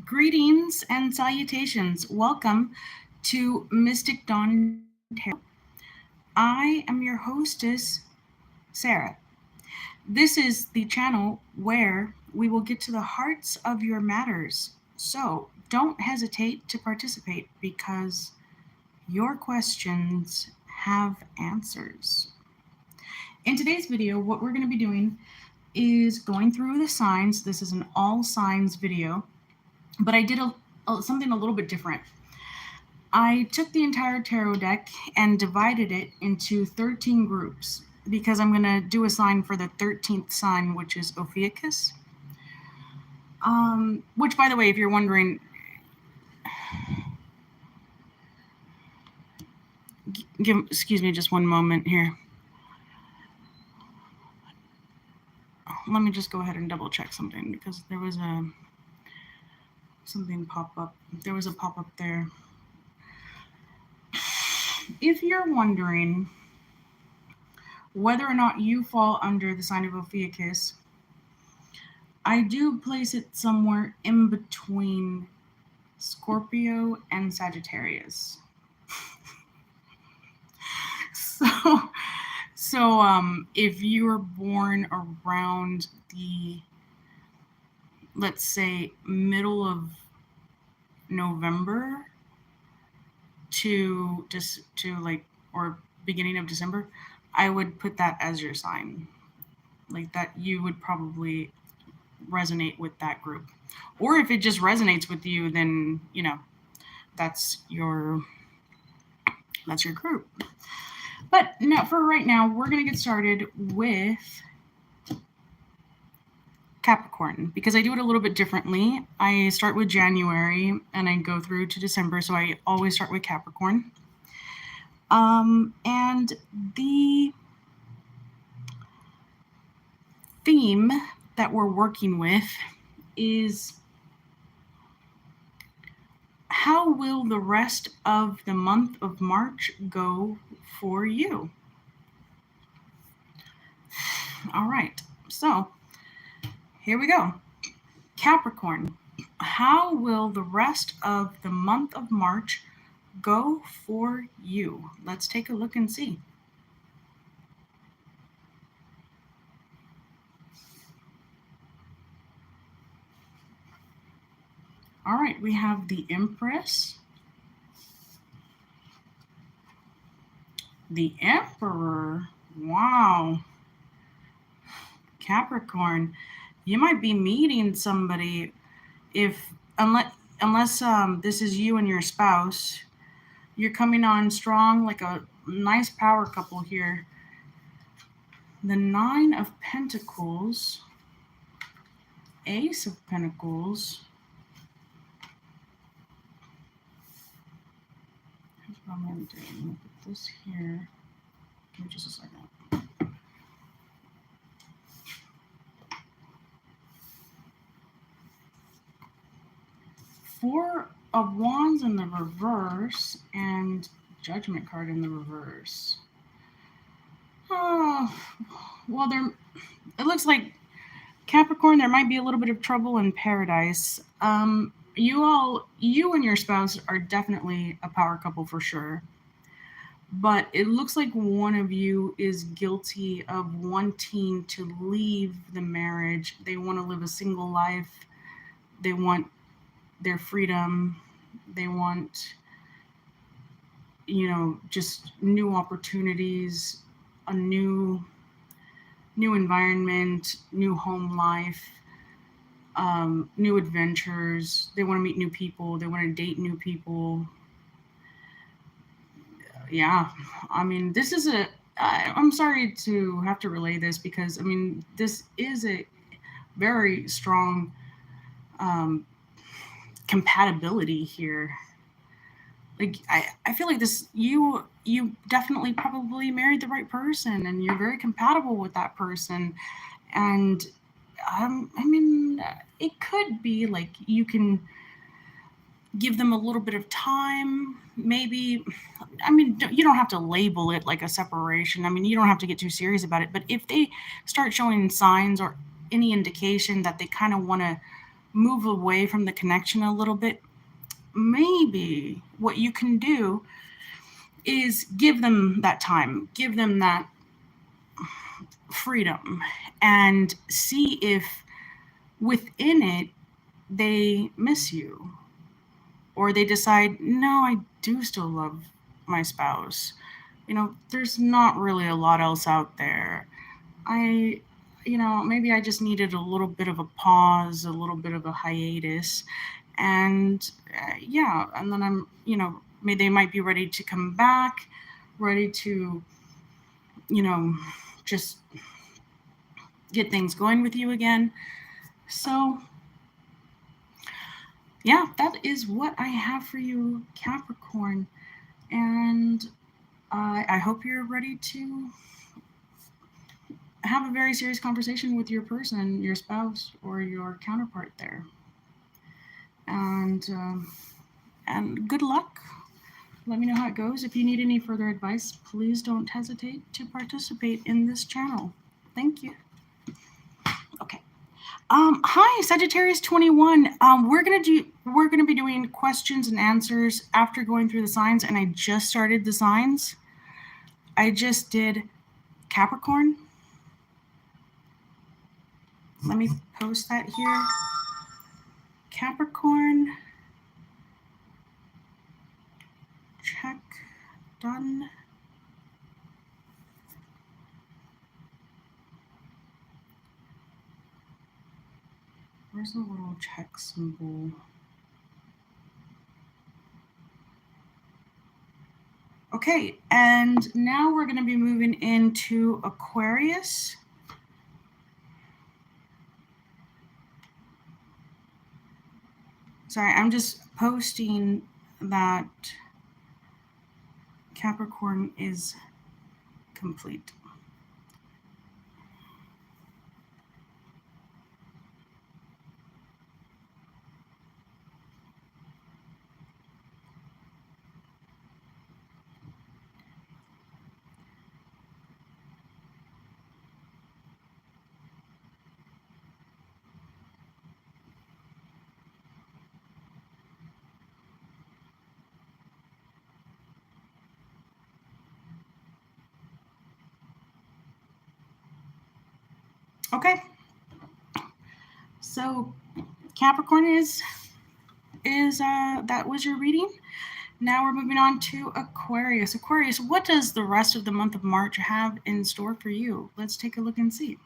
Greetings and salutations. Welcome to Mystic Dawn Tarot. I am your hostess, Sarah. This is the channel where we will get to the hearts of your matters. So don't hesitate to participate because your questions have answers. In today's video, what we're going to be doing is going through the signs. This is an all signs video, but I did something a little bit different. I took the entire tarot deck and divided it into 13 groups because I'm going to do a sign for the 13th sign, which is Ophiuchus. Which, by the way, if you're wondering, excuse me just one moment here. Let me just go ahead and double check something because there was something pop up. There was a pop up there. If you're wondering whether or not you fall under the sign of Ophiuchus, I do place it somewhere in between Scorpio and Sagittarius. So if you were born around the, let's say, middle of November or beginning of December, I would put that as your sign. Like that, you would probably resonate with that group. Or if it just resonates with you, then that's your group. But now, for right now, we're going to get started with Capricorn because I do it a little bit differently. I start with January and I go through to December, so I always start with Capricorn. And the theme that we're working with is how will the rest of the month of March go for you? All right, so here we go. Capricorn, how will the rest of the month of March go for you? Let's take a look and see. All right, we have the Empress, the Emperor. Wow. Capricorn, you might be meeting somebody unless this is you and your spouse. You're coming on strong, like a nice power couple here. The Nine of Pentacles, Ace of Pentacles. Here's what I'm going to do. I'm going to put this here. Give me just a second. Four of Wands in the reverse and Judgment card in the reverse. Oh, well, it looks like Capricorn, there might be a little bit of trouble in paradise. You and your spouse are definitely a power couple for sure. But it looks like one of you is guilty of wanting to leave the marriage. They want to live a single life. They want their freedom. They want, just new opportunities, a new environment, new home life, new adventures. They want to meet new people. They want to date new people. Yeah, I mean, this is I'm sorry to have to relay this because, I mean, this is a very strong compatibility here. Like, I feel like this, you definitely probably married the right person and you're very compatible with that person. And I mean, it could be like you can give them a little bit of time, maybe. I mean, you don't have to label it like a separation. I mean, you don't have to get too serious about it. But if they start showing signs or any indication that they kind of want to move away from the connection a little bit, maybe what you can do is give them that time, give them that freedom, and see if within it they miss you, or they decide, no, I do still love my spouse. There's not really a lot else out there. I, maybe I just needed a little bit of a pause, a little bit of a hiatus. And yeah, and then maybe they might be ready to come back, ready to, just get things going with you again. So, yeah, that is what I have for you, Capricorn. And I hope you're ready to have a very serious conversation with your person, your spouse, or your counterpart there. And good luck. Let me know how it goes. If you need any further advice, please don't hesitate to participate in this channel. Thank you. Okay. Hi, Sagittarius 21. We're gonna be doing questions and answers after going through the signs, and I just started the signs. I just did Capricorn. Let me post that here. Capricorn. Check. Done. Where's the little check symbol? Okay, and now we're going to be moving into Aquarius. Sorry, I'm just posting that Capricorn is complete. Okay, so Capricorn is that was your reading. Now we're moving on to Aquarius. Aquarius, what does the rest of the month of March have in store for you? Let's take a look and see.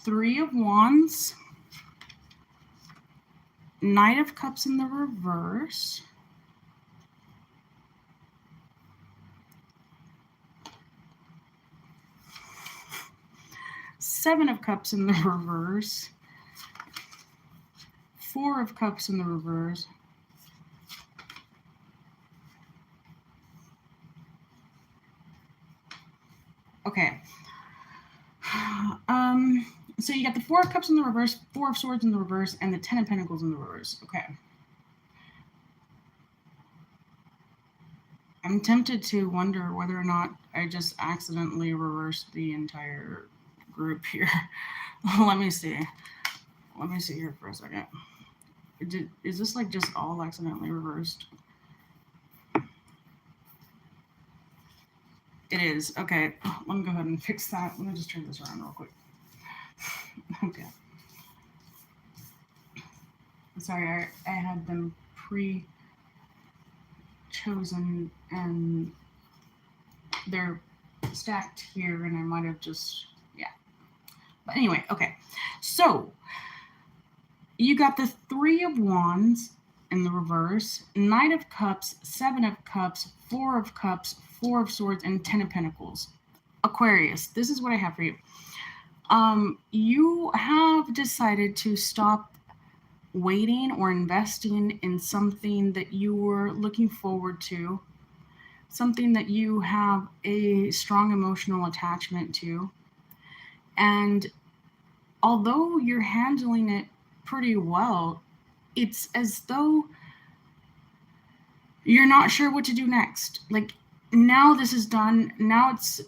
Three of Wands, Knight of Cups in the reverse, Seven of Cups in the reverse, Four of Cups in the reverse, okay. So you got the Four of Cups in the reverse, Four of Swords in the reverse, and the Ten of Pentacles in the reverse. Okay. I'm tempted to wonder whether or not I just accidentally reversed the entire group here. Let me see. Let me see here for a second. Is this like just all accidentally reversed? It is. Okay. Let me go ahead and fix that. Let me just turn this around real quick. Okay. Sorry, I had them pre-chosen and they're stacked here, and I might have just, yeah. But anyway, okay. So you got the Three of Wands in the reverse, Knight of Cups, Seven of Cups, Four of Cups, Four of Swords, and Ten of Pentacles. Aquarius, this is what I have for you. You have decided to stop waiting or investing in something that you were looking forward to, something that you have a strong emotional attachment to. And although you're handling it pretty well, it's as though you're not sure what to do next. Like, now this is done. Now it's,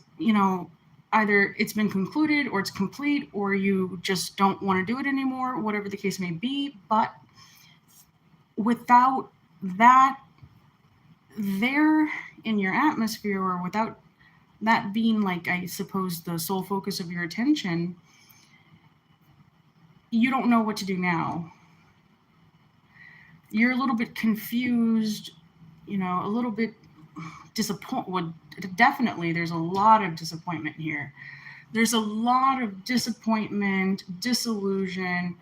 either it's been concluded or it's complete or you just don't want to do it anymore, whatever the case may be. But without that there in your atmosphere, or without that being, like, I suppose, the sole focus of your attention, you don't know what to do now. You're a little bit confused, a little bit disappointed. Well, definitely, there's a lot of disappointment here. There's a lot of disappointment, disillusion,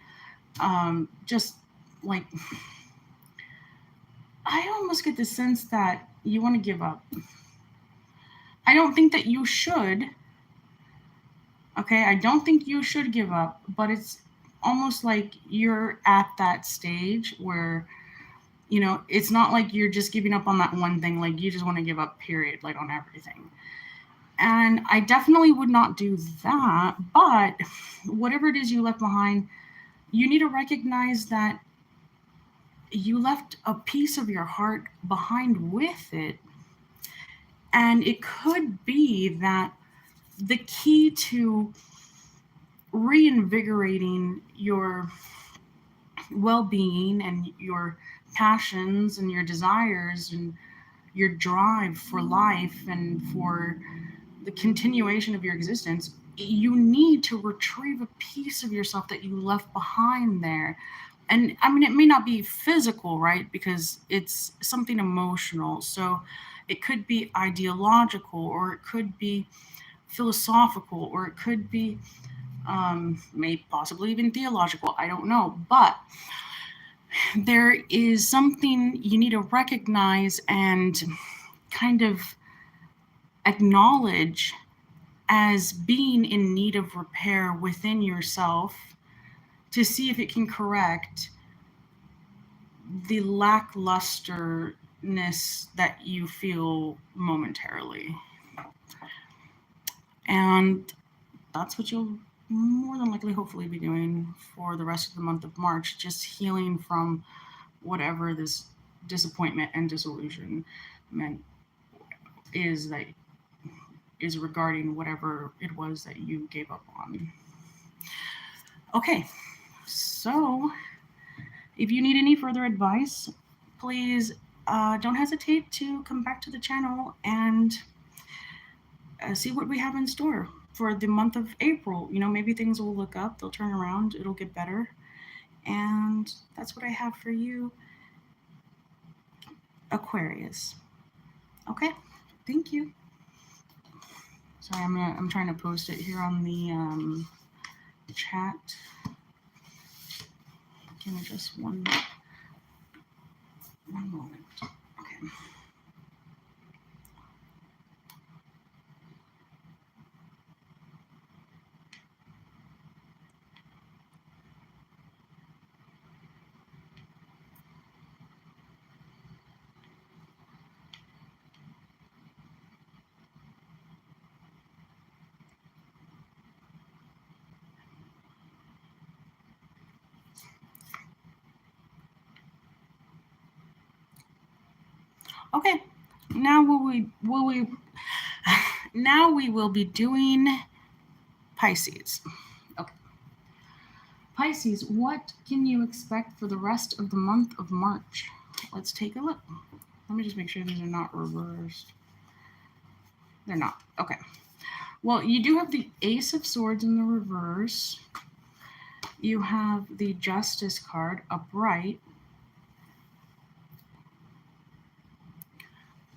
just like, I almost get the sense that you want to give up. I don't think that you should. Okay, I don't think you should give up, but it's almost like you're at that stage where, it's not like you're just giving up on that one thing, like you just want to give up, period, like on everything. And I definitely would not do that, but whatever it is you left behind, you need to recognize that you left a piece of your heart behind with it. And it could be that the key to reinvigorating your well-being and your passions and your desires and your drive for life and for the continuation of your existence, you need to retrieve a piece of yourself that you left behind there. And I mean, it may not be physical, right? Because it's something emotional. So it could be ideological, or it could be philosophical, or it could be maybe possibly even theological. I don't know. But there is something you need to recognize and kind of acknowledge as being in need of repair within yourself, to see if it can correct the lacklusterness that you feel momentarily. And that's what you'll more than likely, hopefully, be doing for the rest of the month of March, just healing from whatever this disappointment and disillusionment is, that is regarding whatever it was that you gave up on. Okay, so if you need any further advice, please don't hesitate to come back to the channel and see what we have in store for the month of April. Maybe things will look up, they'll turn around, it'll get better. And that's what I have for you, Aquarius. Okay, thank you. Sorry, I'm trying to post it here on the chat. Give me just one moment. Okay. Okay, now now we will be doing Pisces. Okay. Pisces, what can you expect for the rest of the month of March? Let's take a look. Let me just make sure these are not reversed. They're not. Okay. Well, you do have the Ace of Swords in the reverse. You have the Justice card upright.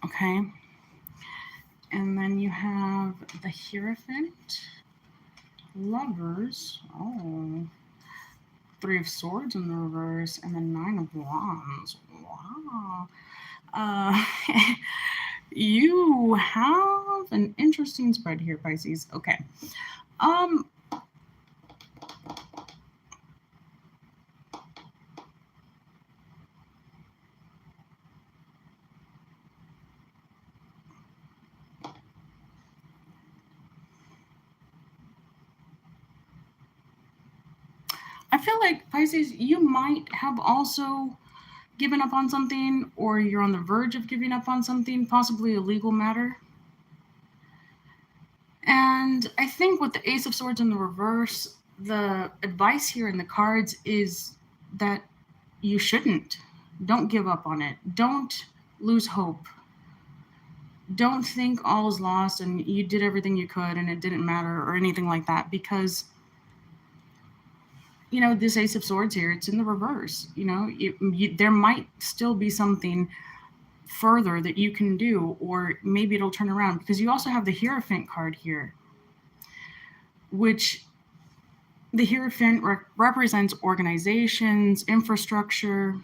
Okay. And then you have the Hierophant, Lovers, Three of Swords in the reverse, and the Nine of Wands. Wow. You have an interesting spread here, Pisces. Okay. I feel like, Pisces, you might have also given up on something, or you're on the verge of giving up on something, possibly a legal matter. And I think with the Ace of Swords in the reverse, the advice here in the cards is that you shouldn't. Don't give up on it. Don't lose hope. Don't think all is lost and you did everything you could and it didn't matter or anything like that, because this Ace of Swords here, it's in the reverse. There might still be something further that you can do, or maybe it'll turn around, because you also have the Hierophant card here, which the Hierophant represents organizations, infrastructure,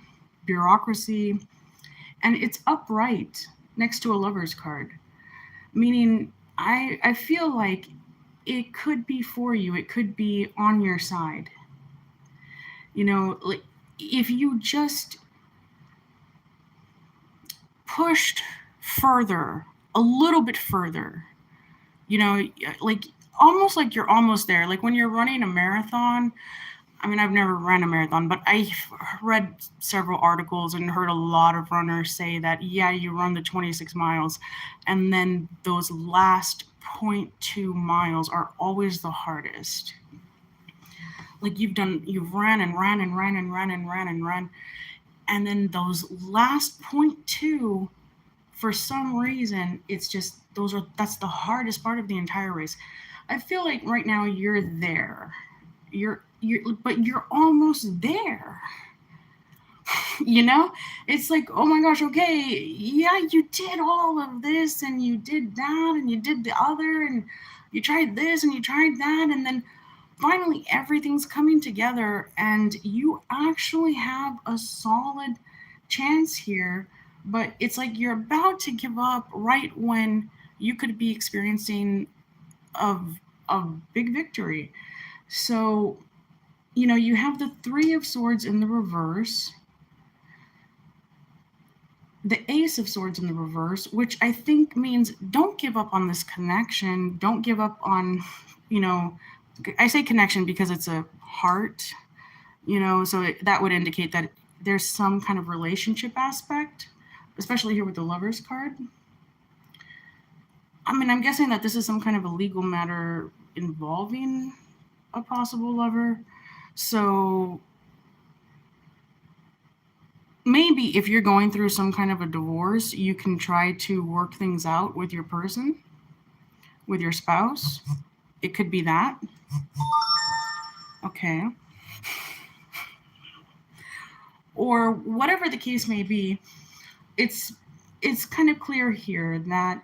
bureaucracy, and it's upright next to a Lover's card, meaning I feel like it could be for you, it could be on your side. Like, if you just pushed further, a little bit further, like almost like you're almost there. Like when you're running a marathon. I mean, I've never run a marathon, but I've read several articles and heard a lot of runners say that, yeah, you run the 26 miles, and then those last 0.2 miles are always the hardest. Like you've ran and ran and ran and ran and ran and run, and then those last 0.2, for some reason, it's just that's the hardest part of the entire race. I feel like right now you're there. But you're almost there. It's like, oh my gosh, okay, yeah, you did all of this and you did that and you did the other and you tried this and you tried that, and then finally everything's coming together and you actually have a solid chance here. But it's like you're about to give up right when you could be experiencing a big victory. So you have the Three of Swords in the reverse, the Ace of Swords in the reverse, which I think means don't give up on this connection. Don't give up on, I say connection because it's a heart, so that would indicate that there's some kind of relationship aspect, especially here with the Lover's card. I mean, I'm guessing that this is some kind of a legal matter involving a possible lover. So maybe if you're going through some kind of a divorce, you can try to work things out with your person, with your spouse. It could be that. Okay. Or whatever the case may be, it's kind of clear here that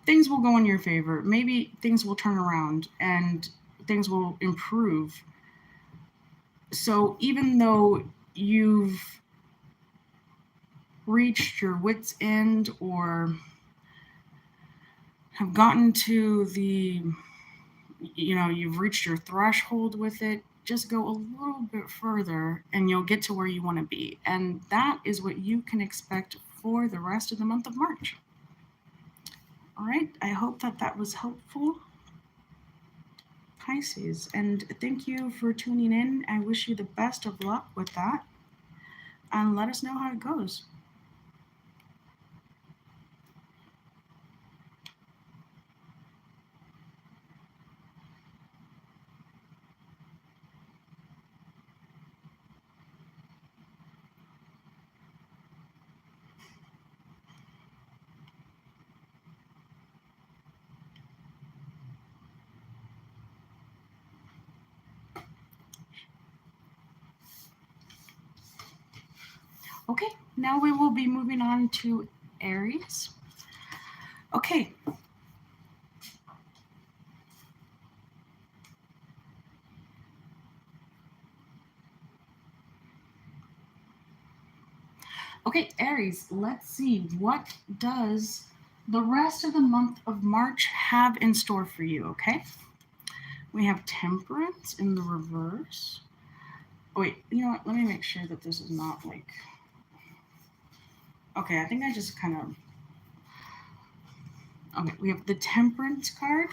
things will go in your favor. Maybe things will turn around and things will improve. So even though you've reached your wit's end or have gotten to you've reached your threshold with it, just go a little bit further and you'll get to where you want to be. And that is what you can expect for the rest of the month of March. All right, I hope that was helpful, Pisces, and thank you for tuning in. I wish you the best of luck with that, and let us know how it goes. Okay, now we will be moving on to Aries. Okay. Okay, Aries, let's see, what does the rest of the month of March have in store for you, okay? We have Temperance in the reverse. Oh, wait, you know what? Let me make sure that this is not like... Okay, I think I just kind of... Okay, we have the Temperance card,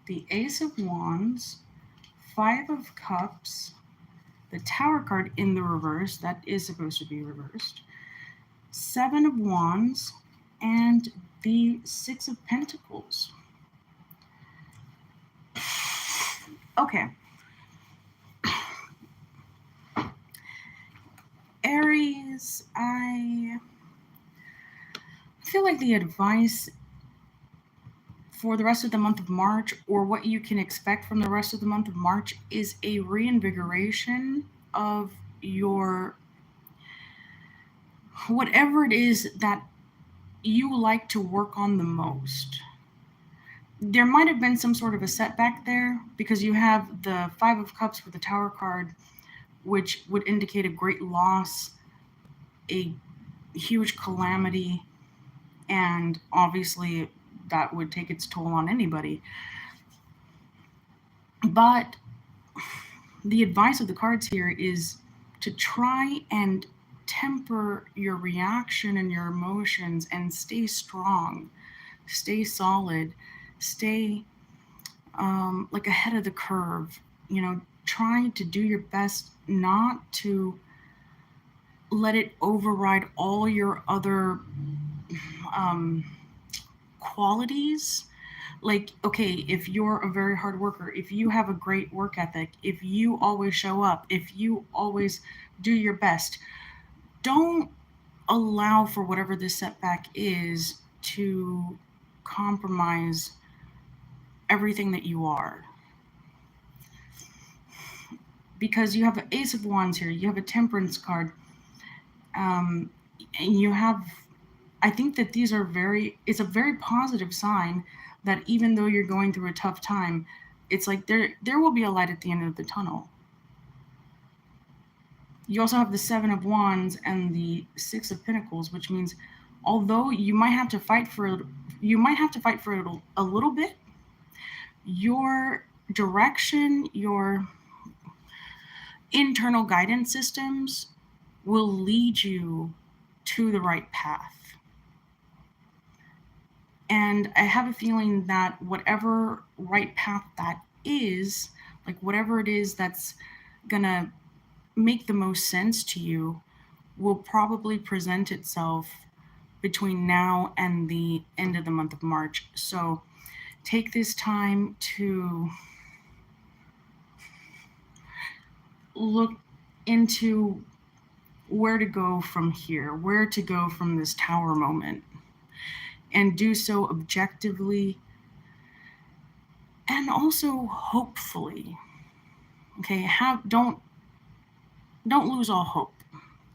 the Ace of Wands, Five of Cups, the Tower card in the reverse, that is supposed to be reversed, Seven of Wands, and the Six of Pentacles. Okay. Aries, I feel like the advice for the rest of the month of March, or what you can expect from the rest of the month of March, is a reinvigoration of your whatever it is that you like to work on the most. There might have been some sort of a setback there because you have the Five of Cups with the Tower card, which would indicate a great loss, a huge calamity, and obviously that would take its toll on anybody. But the advice of the cards here is to try and temper your reaction and your emotions and stay strong, stay solid, stay like ahead of the curve. You know, trying to do your best not to let it override all your other um, qualities. Like, okay, if you're a very hard worker, if you have a great work ethic, if you always show up, if you always do your best, don't allow for whatever this setback is to compromise everything that you are. Because you have an Ace of Wands here, you have a Temperance card, um, and you have, I think that these are it's a very positive sign that even though you're going through a tough time, it's like there will be a light at the end of the tunnel. You also have the Seven of Wands and the Six of Pentacles, which means although you might have to fight for it, a little bit, your direction, your internal guidance systems will lead you to the right path. And I have a feeling that whatever right path that is, like whatever it is that's gonna make the most sense to you, will probably present itself between now and the end of the month of March. So take this time to look into where to go from here, where to go from this tower moment, and do so objectively and also hopefully. Okay, don't lose all hope.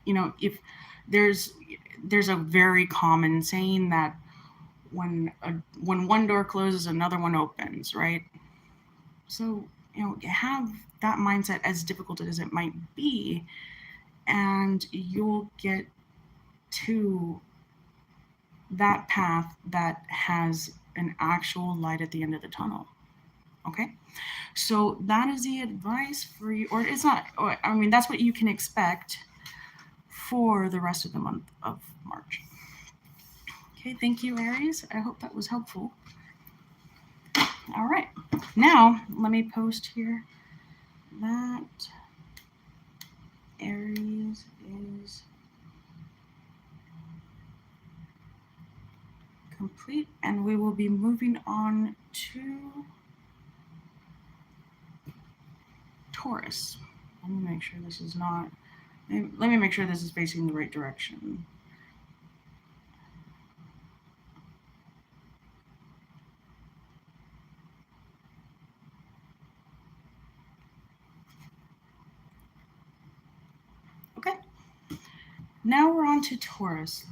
You know, if there's a very common saying that when one door closes, another one opens, right? So, you know, have that mindset, as difficult as it might be, and you'll get to that path that has an actual light at the end of the tunnel. Okay, so that is the advice for you, or it's not, I mean, that's what you can expect for the rest of the month of March. Okay, thank you, Aries. I hope that was helpful. All right, now let me post here that Aries is complete, and we will be moving on to Taurus. Let me make sure this is not, let me make sure this is facing the right direction. Okay, now we're on to Taurus.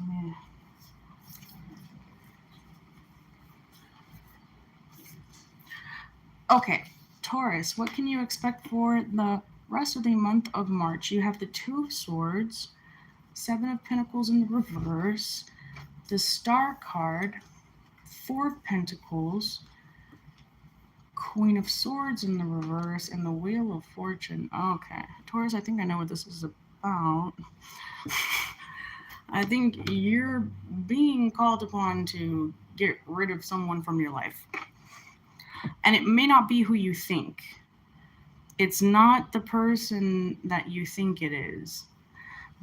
Okay, Taurus, what can you expect for the rest of the month of March? You have the Two of Swords, Seven of Pentacles in the reverse, the Star card, Four of Pentacles, Queen of Swords in the reverse, and the Wheel of Fortune. Okay, Taurus, I think I know what this is about. I think you're being called upon to get rid of someone from your life. And it may not be who you think. It's not the person that you think it is.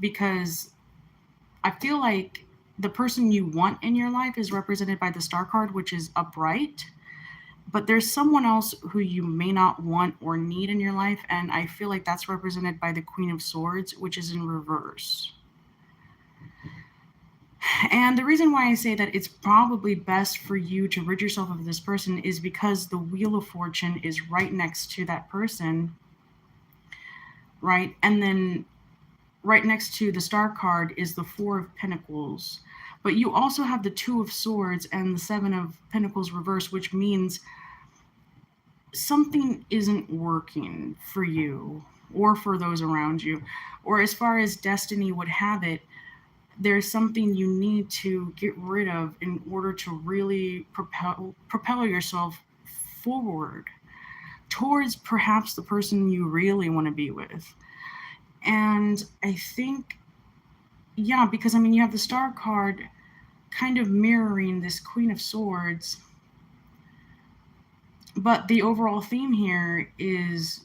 Because I feel like the person you want in your life is represented by the Star card, which is upright. But there's someone else who you may not want or need in your life, and I feel like that's represented by the Queen of Swords, which is in reverse. And the reason why I say that it's probably best for you to rid yourself of this person is because the Wheel of Fortune is right next to that person, right? And then right next to the Star card is the Four of Pentacles. But you also have the Two of Swords and the Seven of Pentacles reversed, which means something isn't working for you or for those around you. Or as far as destiny would have it, there's something you need to get rid of in order to really propel yourself forward towards perhaps the person you really want to be with. And I think, yeah, because I mean, you have the Star card kind of mirroring this Queen of Swords, but the overall theme here is,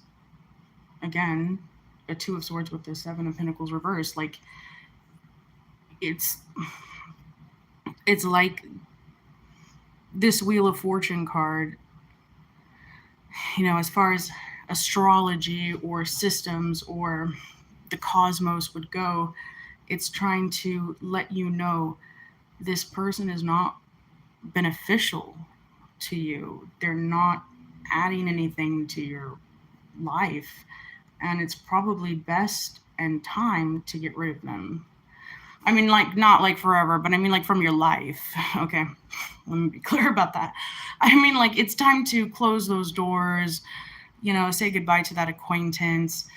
again, a Two of Swords with the Seven of Pentacles reversed. Like, it's like this Wheel of Fortune card, you know, as far as astrology or systems or the cosmos would go, it's trying to let you know this person is not beneficial to you. They're not adding anything to your life, and it's probably best and time to get rid of them. I mean, like, not like forever, but I mean, like, from your life. Okay, let me be clear about that. I mean, like, it's time to close those doors, you know, say goodbye to that acquaintance.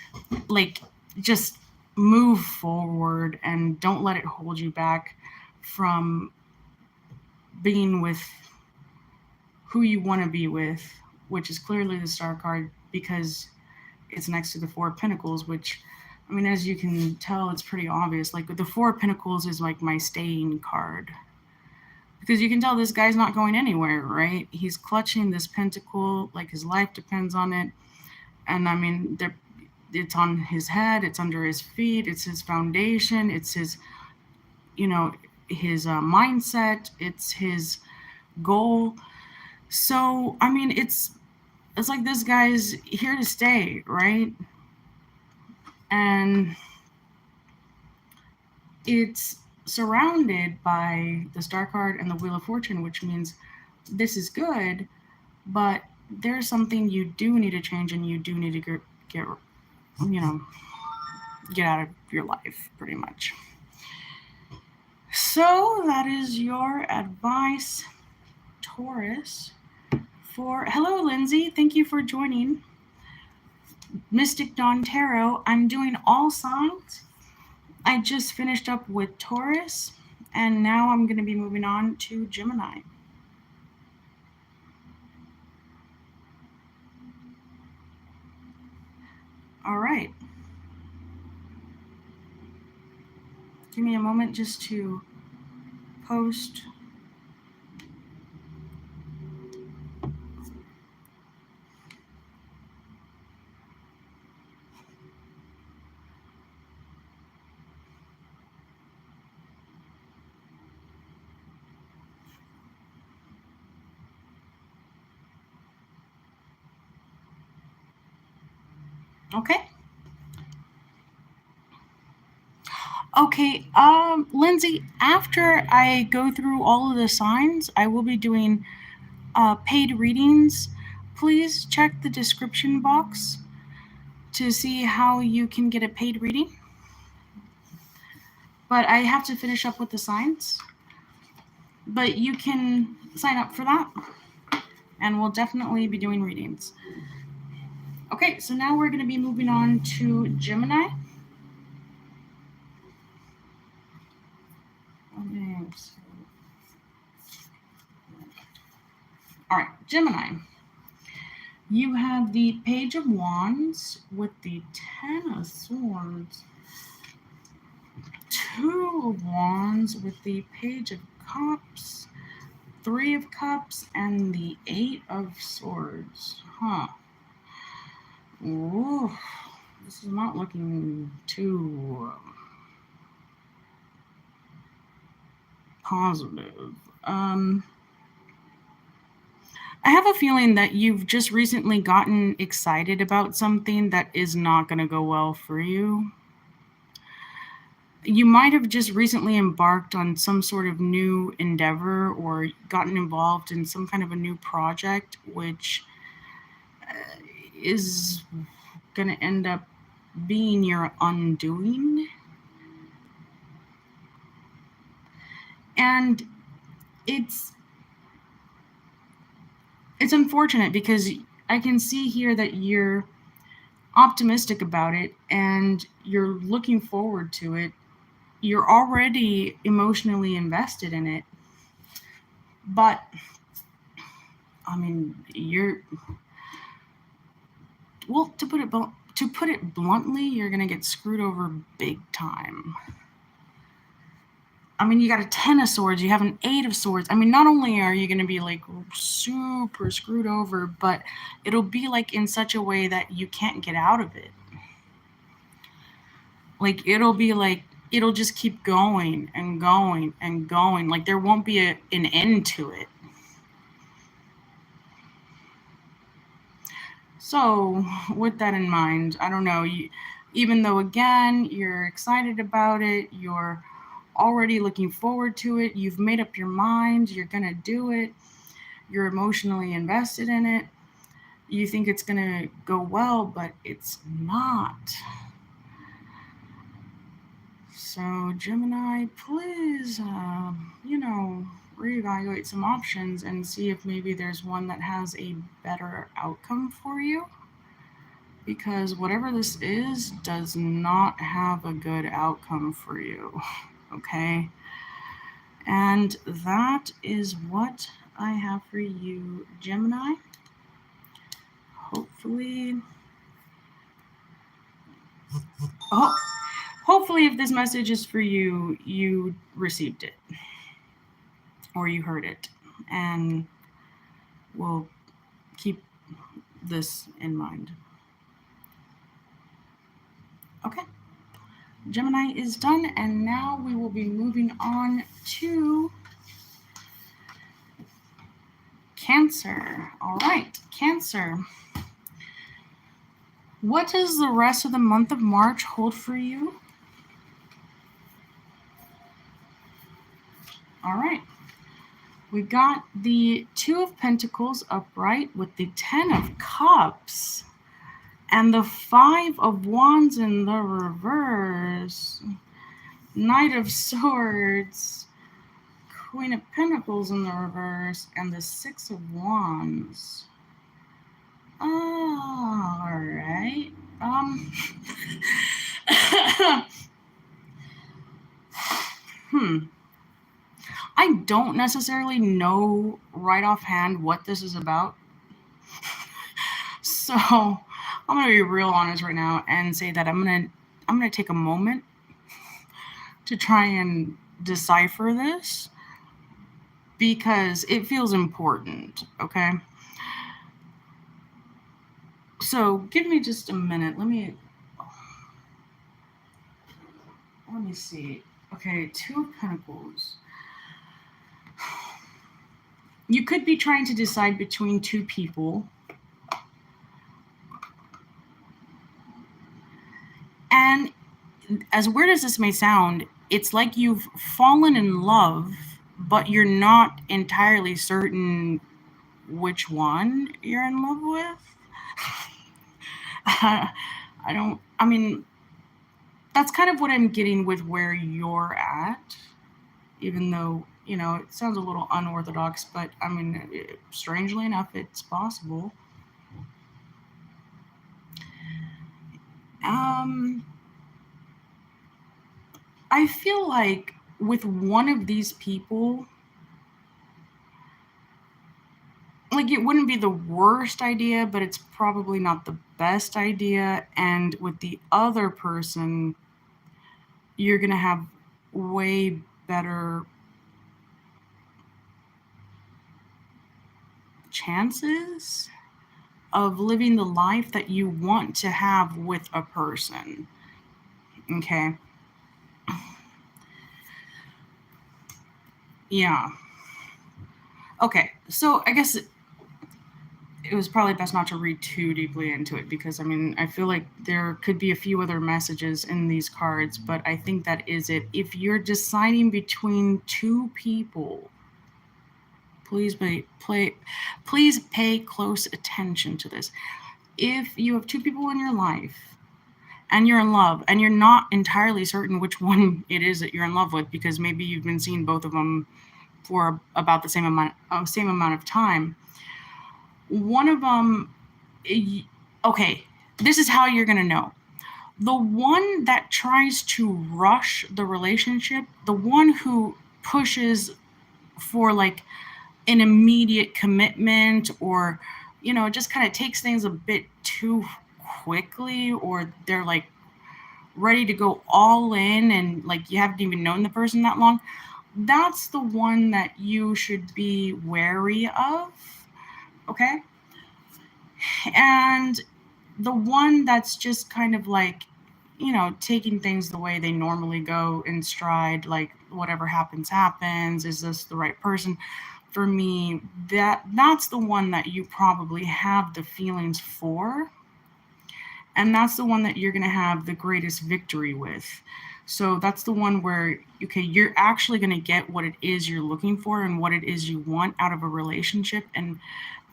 Like, just move forward and don't let it hold you back from being with who you want to be with, which is clearly the Star card because it's next to the Four of Pentacles, which, I mean, as you can tell, it's pretty obvious. Like, the Four of Pentacles is like my staying card. Because you can tell this guy's not going anywhere, right? He's clutching this pentacle, like his life depends on it. And I mean, it's on his head, it's under his feet, it's his foundation, it's his, you know, his mindset, it's his goal. So, I mean, it's like this guy's here to stay, right? And it's surrounded by the Star card and the Wheel of Fortune, which means this is good, but there's something you do need to change and you do need to get you know, get out of your life, pretty much. So that is your advice, Taurus. Hello, Lindsay. Thank you for joining Mystic Dawn Tarot. I'm doing all signs. I just finished up with Taurus, and now I'm going to be moving on to Gemini. All right. Give me a moment just to post. Okay. Okay, Lindsay, after I go through all of the signs, I will be doing paid readings. Please check the description box to see how you can get a paid reading. But I have to finish up with the signs. But you can sign up for that, and we'll definitely be doing readings. Okay, so now we're going to be moving on to Gemini. All right, Gemini. You have the Page of Wands with the Ten of Swords, Two of Wands with the Page of Cups, Three of Cups, and the Eight of Swords. Ooh, this is not looking too positive. I have a feeling that you've just recently gotten excited about something that is not going to go well for you. You might have just recently embarked on some sort of new endeavor or gotten involved in some kind of a new project, which is going to end up being your undoing. And it's it's unfortunate because I can see here that you're optimistic about it and you're looking forward to it. You're already emotionally invested in it. But I mean, you're well, to put it bluntly, you're going to get screwed over big time. I mean, you got a 10 of swords, you have an 8 of swords. I mean, not only are you going to be like super screwed over, but it'll be like in such a way that you can't get out of it. Like, it'll be like, it'll just keep going and going and going. Like, there won't be an end to it. So, with that in mind, I don't know, even though again, you're excited about it, you're already looking forward to it, you've made up your mind, you're going to do it, you're emotionally invested in it, you think it's going to go well, but it's not. So, Gemini, please, reevaluate some options and see if maybe there's one that has a better outcome for you. Because whatever this is does not have a good outcome for you. Okay? And that is what I have for you, Gemini. Hopefully, hopefully, if this message is for you, you received it or you heard it, and we'll keep this in mind. Okay, Gemini is done, and now we will be moving on to Cancer. All right, Cancer. What does the rest of the month of March hold for you? All right. We got the Two of Pentacles upright with the Ten of Cups and the Five of Wands in the reverse, Knight of Swords, Queen of Pentacles in the reverse, and the Six of Wands. All right. I don't necessarily know right offhand what this is about. So I'm gonna be real honest right now and say that I'm gonna take a moment to try and decipher this because it feels important, okay? So give me just a minute. Let me see. Okay, Two of Pentacles. You could be trying to decide between two people. And as weird as this may sound, it's like you've fallen in love, but you're not entirely certain which one you're in love with. I mean, that's kind of what I'm getting with where you're at, even though, it sounds a little unorthodox, but I mean, strangely enough, it's possible. I feel like with one of these people, like, it wouldn't be the worst idea, but it's probably not the best idea. And with the other person, you're going to have way better chances of living the life that you want to have with a person. Okay. Yeah. Okay, so I guess it was probably best not to read too deeply into it because I mean, I feel like there could be a few other messages in these cards, but I think that is it. If you're deciding between two people, please please pay close attention to this. If you have two people in your life and you're in love and you're not entirely certain which one it is that you're in love with because maybe you've been seeing both of them for about the same amount of time, one of them, okay, this is how you're going to know. The one that tries to rush the relationship, the one who pushes for like an immediate commitment, or just kind of takes things a bit too quickly, or they're like ready to go all in and like you haven't even known the person that long, that's the one that you should be wary of. Okay. And the one that's just kind of like, taking things the way they normally go in stride, like whatever happens, is this the right person for me? That's the one that you probably have the feelings for, and that's the one that you're going to have the greatest victory with. So that's the one where, okay, you're actually going to get what it is you're looking for and what it is you want out of a relationship and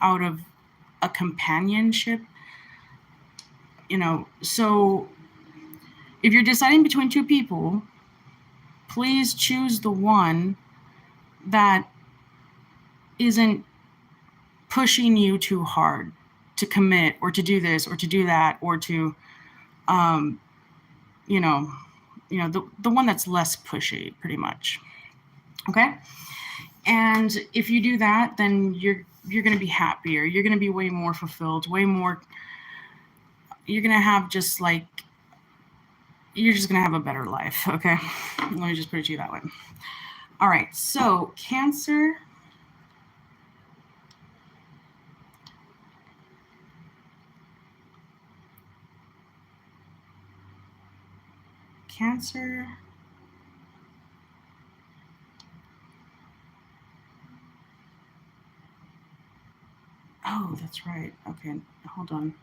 out of a companionship. So if you're deciding between two people, please choose the one that isn't pushing you too hard to commit or to do this or to do that, or to um the one that's less pushy, pretty much. Okay. And if you do that, then you're going to be happier, you're going to be way more fulfilled, way more, you're going to have just like, you're just going to have a better life. Okay. Let me just put it to you that way. All right. So Cancer. Cancer. Oh, that's right. Okay. Hold on.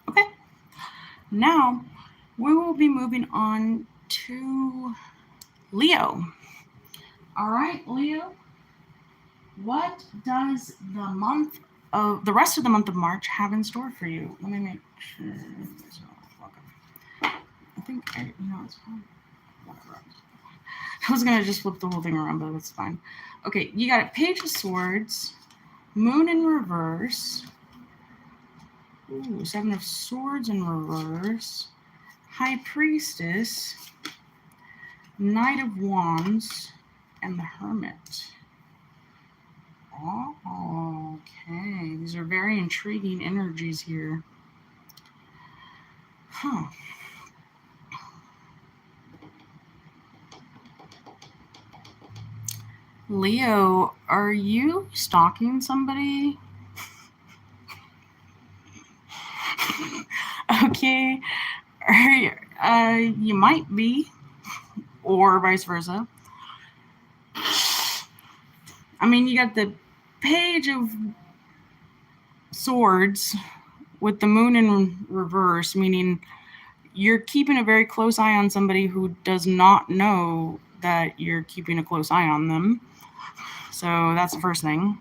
Okay. Now we will be moving on to Leo. All right, Leo. What does the rest of the month of March have in store for you? Let me make sure. I think it's fine. Whatever. I was gonna just flip the whole thing around, but it's fine. Okay, you got it. Page of Swords, Moon in reverse. Ooh, Seven of Swords in reverse. High Priestess, Knight of Wands, and the Hermit. Oh, okay. These are very intriguing energies here. Huh. Leo, are you stalking somebody? Okay. You might be, or vice versa. I mean, you got the Page of Swords with the Moon in reverse, meaning you're keeping a very close eye on somebody who does not know that you're keeping a close eye on them. So that's the first thing.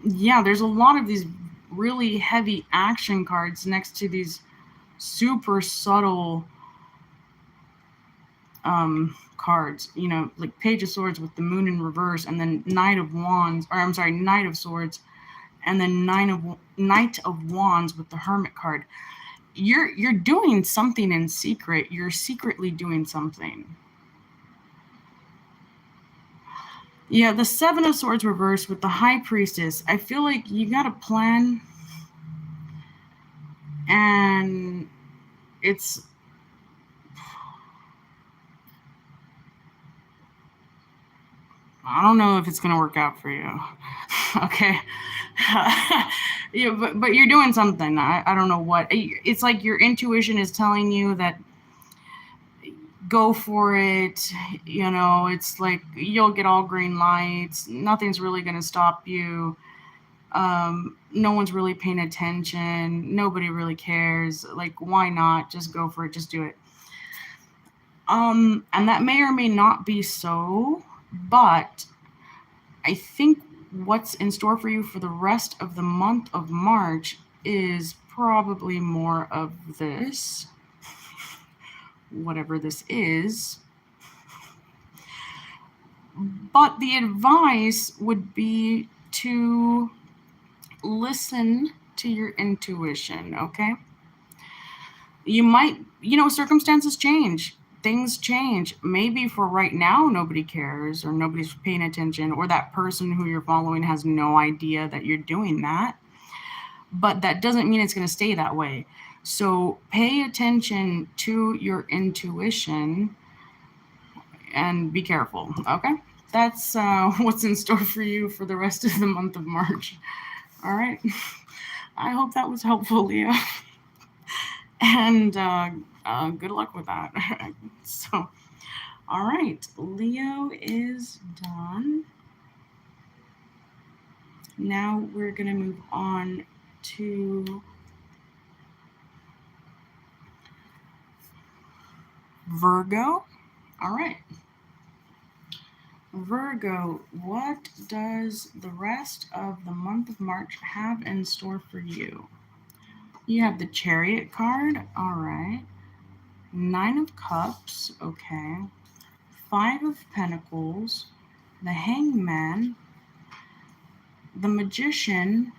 Yeah, there's a lot of these really heavy action cards next to these super subtle cards, like Page of Swords with the Moon in reverse, and then Knight of Wands, or I'm sorry, Knight of Swords, and then Knight of Wands with the Hermit card. You're doing something in secret. You're secretly doing something. Yeah, the Seven of Swords reversed with the High Priestess. I feel like you got a plan, and it's I don't know if it's gonna work out for you. Okay, Yeah, but you're doing something. I don't know what. It's like your intuition is telling you that go for it. It's like you'll get all green lights. Nothing's really going to stop you. No one's really paying attention. Nobody really cares. Like, why not? Just go for it. Just do it. And that may or may not be so, but I think what's in store for you for the rest of the month of March is probably more of this, whatever this is. But the advice would be to listen to your intuition, okay? You might, circumstances change. Things change. Maybe for right now, nobody cares or nobody's paying attention, or that person who you're following has no idea that you're doing that. But that doesn't mean it's going to stay that way. So pay attention to your intuition and be careful, okay? That's what's in store for you for the rest of the month of March. All right. I hope that was helpful, Leo. And good luck with that. So, all right, Leo is done. Now we're going to move on to Virgo. All right. Virgo, what does the rest of the month of March have in store for you? You have the Chariot card. All right. 9 of Cups. Okay. 5 of Pentacles. The Hangman. The Magician.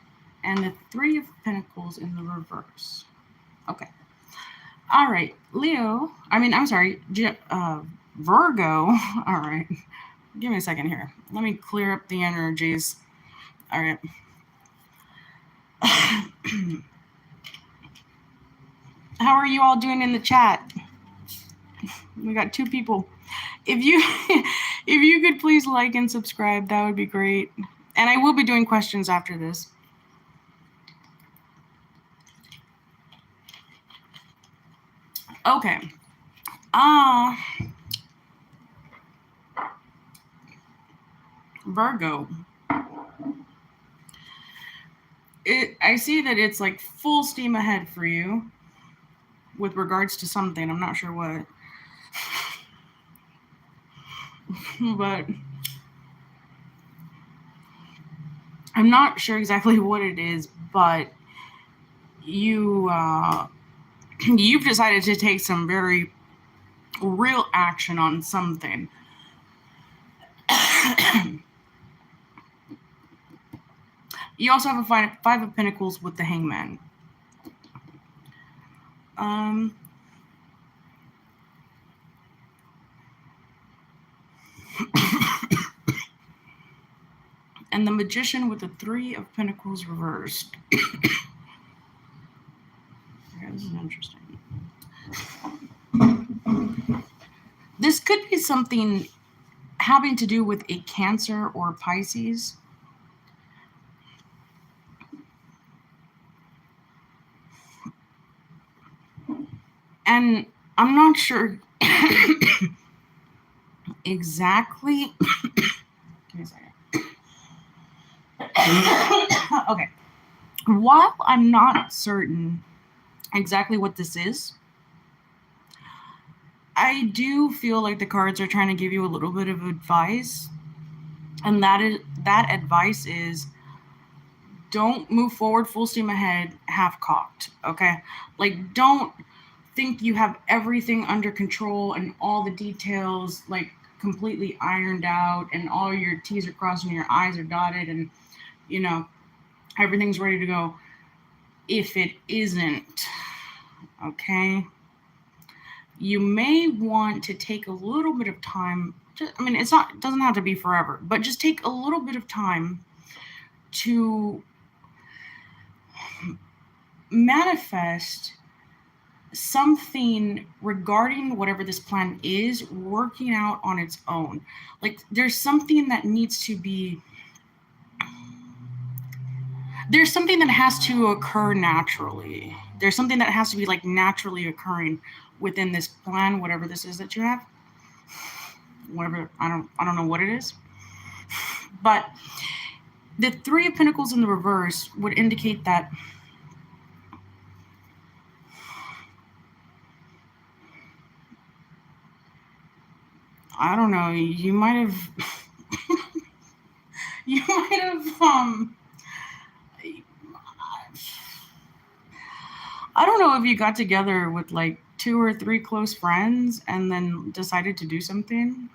And the 3 of Pentacles in the reverse. Okay. All right. Virgo. All right. Give me a second here. Let me clear up the energies. All right. How are you all doing in the chat? We got 2 people. If you could please like and subscribe, that would be great. And I will be doing questions after this. Okay. Virgo. I see that it's like full steam ahead for you with regards to something. I'm not sure what. But I'm not sure exactly what it is, but you've decided to take some very real action on something. You also have a 5 of Pentacles with the Hangman. And the Magician with the 3 of Pentacles reversed. Okay, this is interesting. This could be something having to do with a Cancer or Pisces. And I'm not sure exactly. Give me a second. Okay. While I'm not certain exactly what this is, I do feel like the cards are trying to give you a little bit of advice. And that advice is, don't move forward full steam ahead, half-cocked, okay? Like, don't think you have everything under control and all the details, like, completely ironed out and all your T's are crossed and your I's are dotted and, everything's ready to go. If it isn't, okay? You may want to take a little bit of time. It doesn't have to be forever, but just take a little bit of time to manifest something regarding whatever this plan is working out on its own. Like, there's something that needs to be there's something that has to occur naturally. There's something that has to be like naturally occurring within this plan, whatever this is that you have. Whatever, I don't know what it is. But the Three of Pentacles in the reverse would indicate that I don't know, you might have you might have I don't know if you got together with like 2 or 3 close friends and then decided to do something.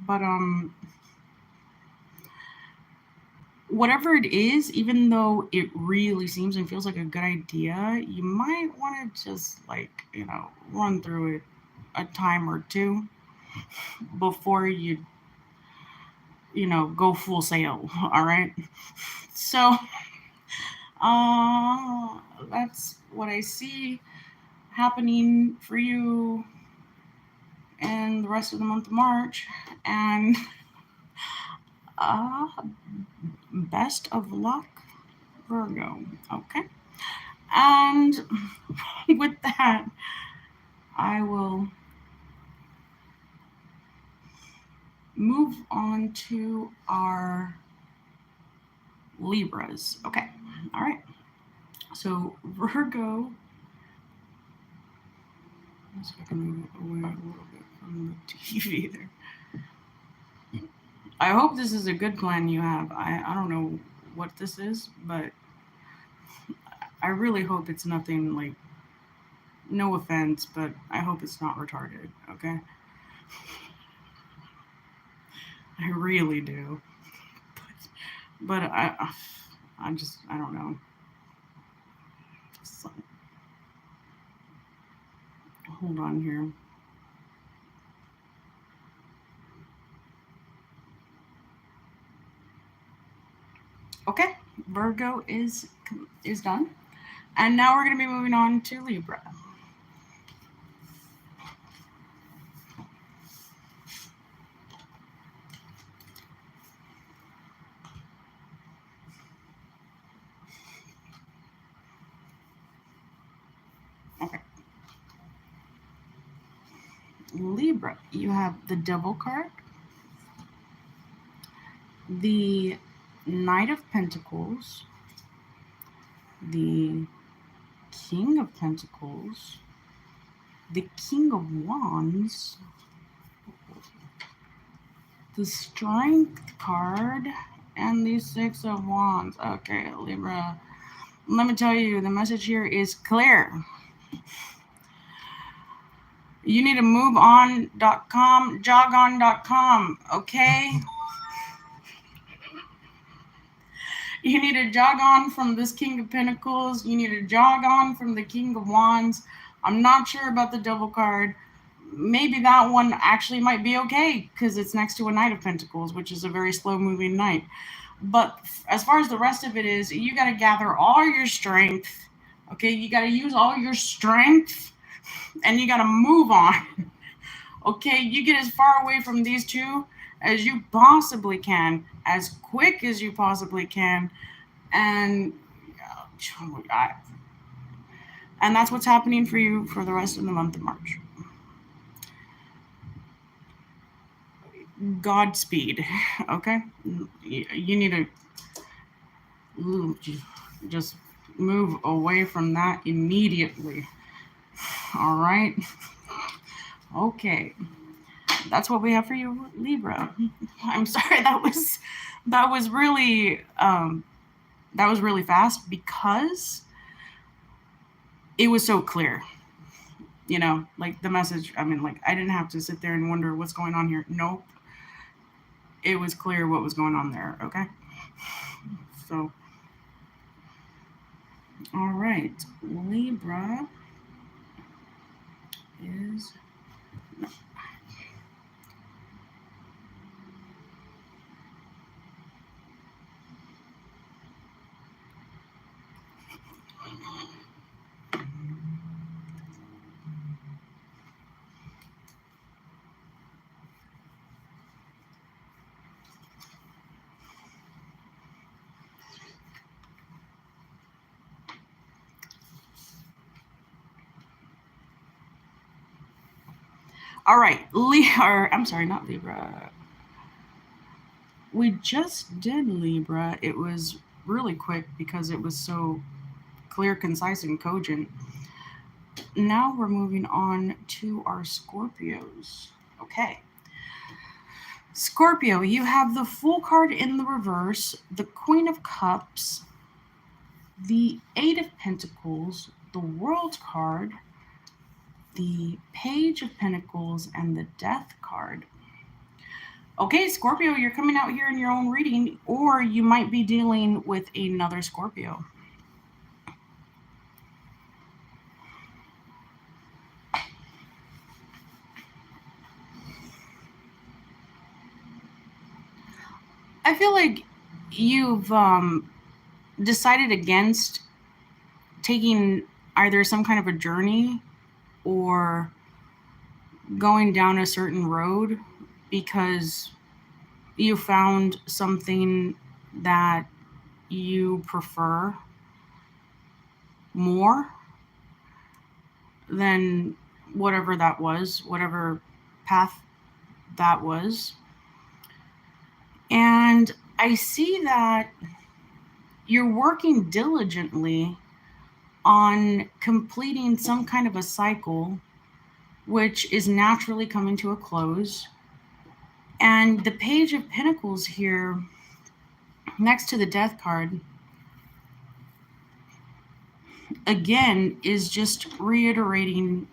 But whatever it is, even though it really seems and feels like a good idea, you might want to just like, run through it a time or two before you go full sail. All right. So that's what I see happening for you in the rest of the month of March. And uh, best of luck, Virgo. Okay. And with that, I will move on to our Libras. Okay. All right. So Virgo. Let's see if I can move away a little bit from the TV there. I hope this is a good plan you have. I don't know what this is, but I really hope it's nothing like, no offense, but I hope it's not retarded, okay? I really do. But I don't know. So, hold on here. Okay, Virgo is done. And now we're going to be moving on to Libra. Okay. Libra, you have the Devil card, the Knight of Pentacles, the King of Pentacles, the King of Wands, the Strength card, and the Six of Wands. Okay, Libra, let me tell you, the message here is clear. You need to move on.com, jogon.com, okay? You need to jog on from this King of Pentacles. You need to jog on from the King of Wands. I'm not sure about the Devil card. Maybe that one actually might be okay because it's next to a Knight of Pentacles, which is a very slow-moving knight. But as far as the rest of it is, you got to gather all your strength. Okay, you got to use all your strength, and you got to move on. Okay, you get as far away from these two as you possibly can, as quick as you possibly can, and that's what's happening for you for the rest of the month of March. Godspeed. Okay, you need to just move away from that immediately. All right. Okay, that's what we have for you, Libra. I'm sorry, that was really fast because it was so clear. Like the message, I mean, like I didn't have to sit there and wonder what's going on here. Nope. It was clear what was going on there, okay? So, all right, Libra is... No. All right, I'm sorry, not Libra. We just did Libra. It was really quick because it was so clear, concise, and cogent. Now we're moving on to our Scorpios. Okay. Scorpio, you have the Fool card in the reverse, the Queen of Cups, the Eight of Pentacles, the World card, the Page of Pentacles, and the Death card. Okay, Scorpio, you're coming out here in your own reading, or you might be dealing with another Scorpio. I feel like you've decided against taking either some kind of a journey or going down a certain road because you found something that you prefer more than whatever that was, whatever path that was. And I see that you're working diligently on completing some kind of a cycle, which is naturally coming to a close. And the Page of Pentacles here, next to the Death card, again, is just reiterating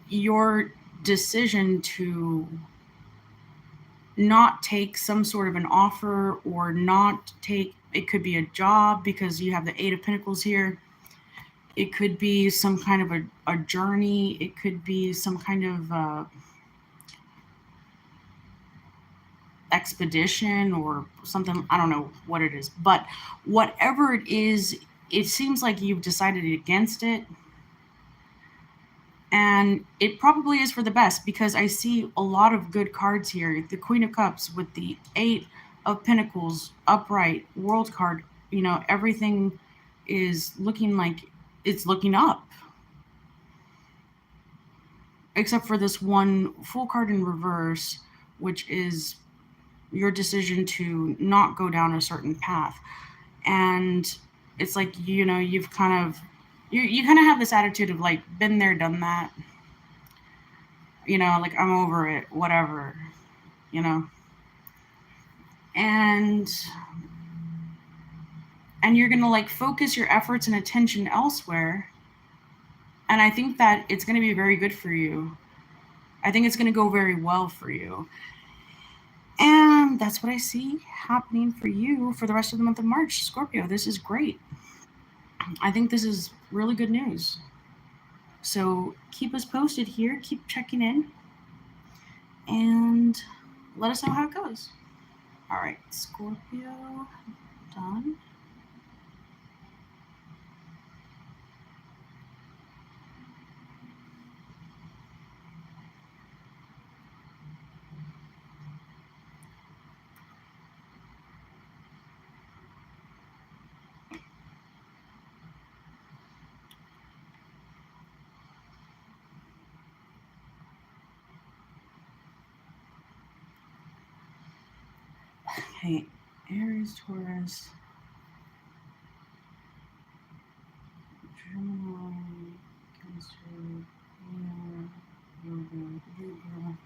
your decision to not take some sort of an offer or not take, it could be a job because you have the Eight of Pentacles here. It could be some kind of a journey. It could be some kind of expedition or something. I don't know what it is. But whatever it is, it seems like you've decided against it. And it probably is for the best because I see a lot of good cards here. The Queen of Cups with the Eight of Pentacles upright, World card, everything is looking like it's looking up. Except for this one Fool card in reverse, which is your decision to not go down a certain path. And it's like, you've kind of you kind of have this attitude of like, been there, done that. Like, I'm over it, whatever, you know. And you're going to like focus your efforts and attention elsewhere. And I think that it's going to be very good for you. I think it's going to go very well for you. And that's what I see happening for you for the rest of the month of March, Scorpio. This is great. I think this is really good news. So keep us posted here. Keep checking in. And let us know how it goes. All right, Scorpio, done. Okay, Aries, Taurus, Gemini, Cancer, Leo, Virgo, Libra.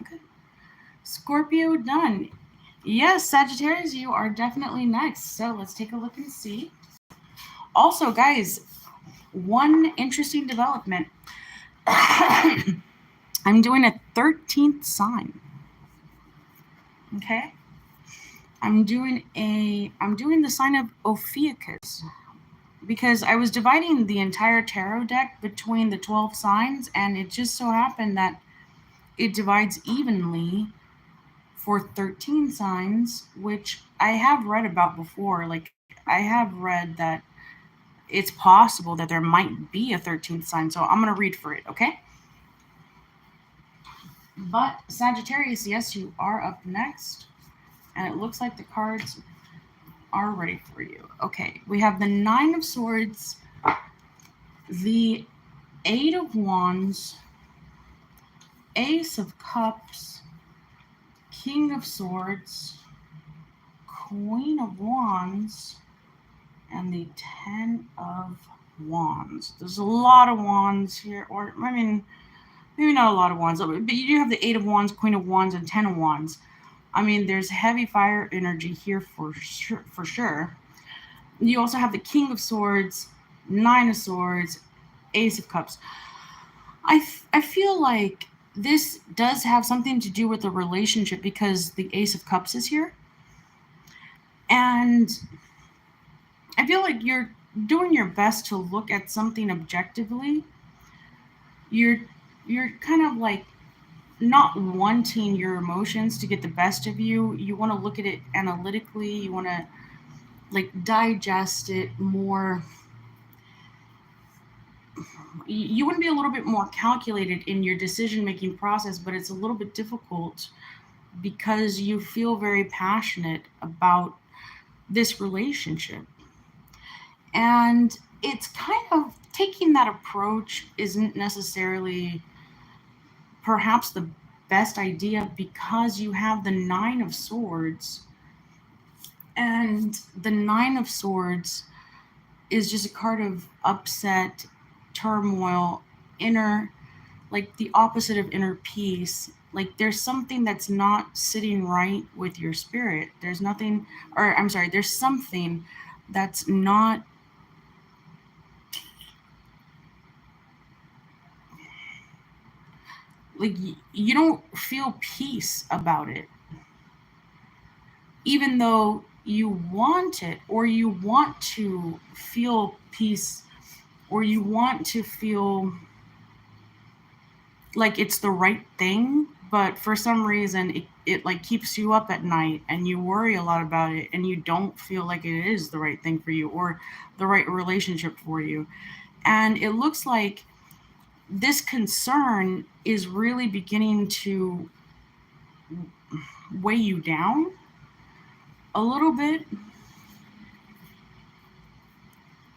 Okay. Scorpio, done. Yes, Sagittarius, you are definitely next. So let's take a look and see. Also, guys, one interesting development. I'm doing a 13th sign. Okay? I'm doing the sign of Ophiuchus because I was dividing the entire tarot deck between the 12 signs, and it just so happened that it divides evenly for 13 signs, which I have read about before. Like, I have read that it's possible that there might be a 13th sign. So I'm going to read for it, okay? But Sagittarius, yes, you are up next. And it looks like the cards are ready for you. Okay, we have the Nine of Swords, the Eight of Wands, Ace of Cups, King of Swords, Queen of Wands, and the Ten of Wands. There's a lot of wands here, or I mean, maybe not a lot of wands, but you do have the Eight of Wands, Queen of Wands, and Ten of Wands. I mean, there's heavy fire energy here for sure. For sure. You also have the King of Swords, Nine of Swords, Ace of Cups. I feel like this does have something to do with the relationship because the Ace of Cups is here. And I feel like you're doing your best to look at something objectively. You're kind of like not wanting your emotions to get the best of you. You want to look at it analytically. You want to like digest it more. You want to be a little bit more calculated in your decision making process, but it's a little bit difficult because you feel very passionate about this relationship. And it's kind of taking that approach isn't necessarily perhaps the best idea because you have the Nine of Swords. And the Nine of Swords is just a card of upset, turmoil, inner, like the opposite of inner peace. Like there's something that's not sitting right with your spirit. There's nothing, or I'm sorry, there's something that's not like you don't feel peace about it, even though you want it, or you want to feel peace, or you want to feel like it's the right thing, but for some reason it like keeps you up at night and you worry a lot about it and you don't feel like it is the right thing for you or the right relationship for you. And it looks like this concern is really beginning to weigh you down a little bit.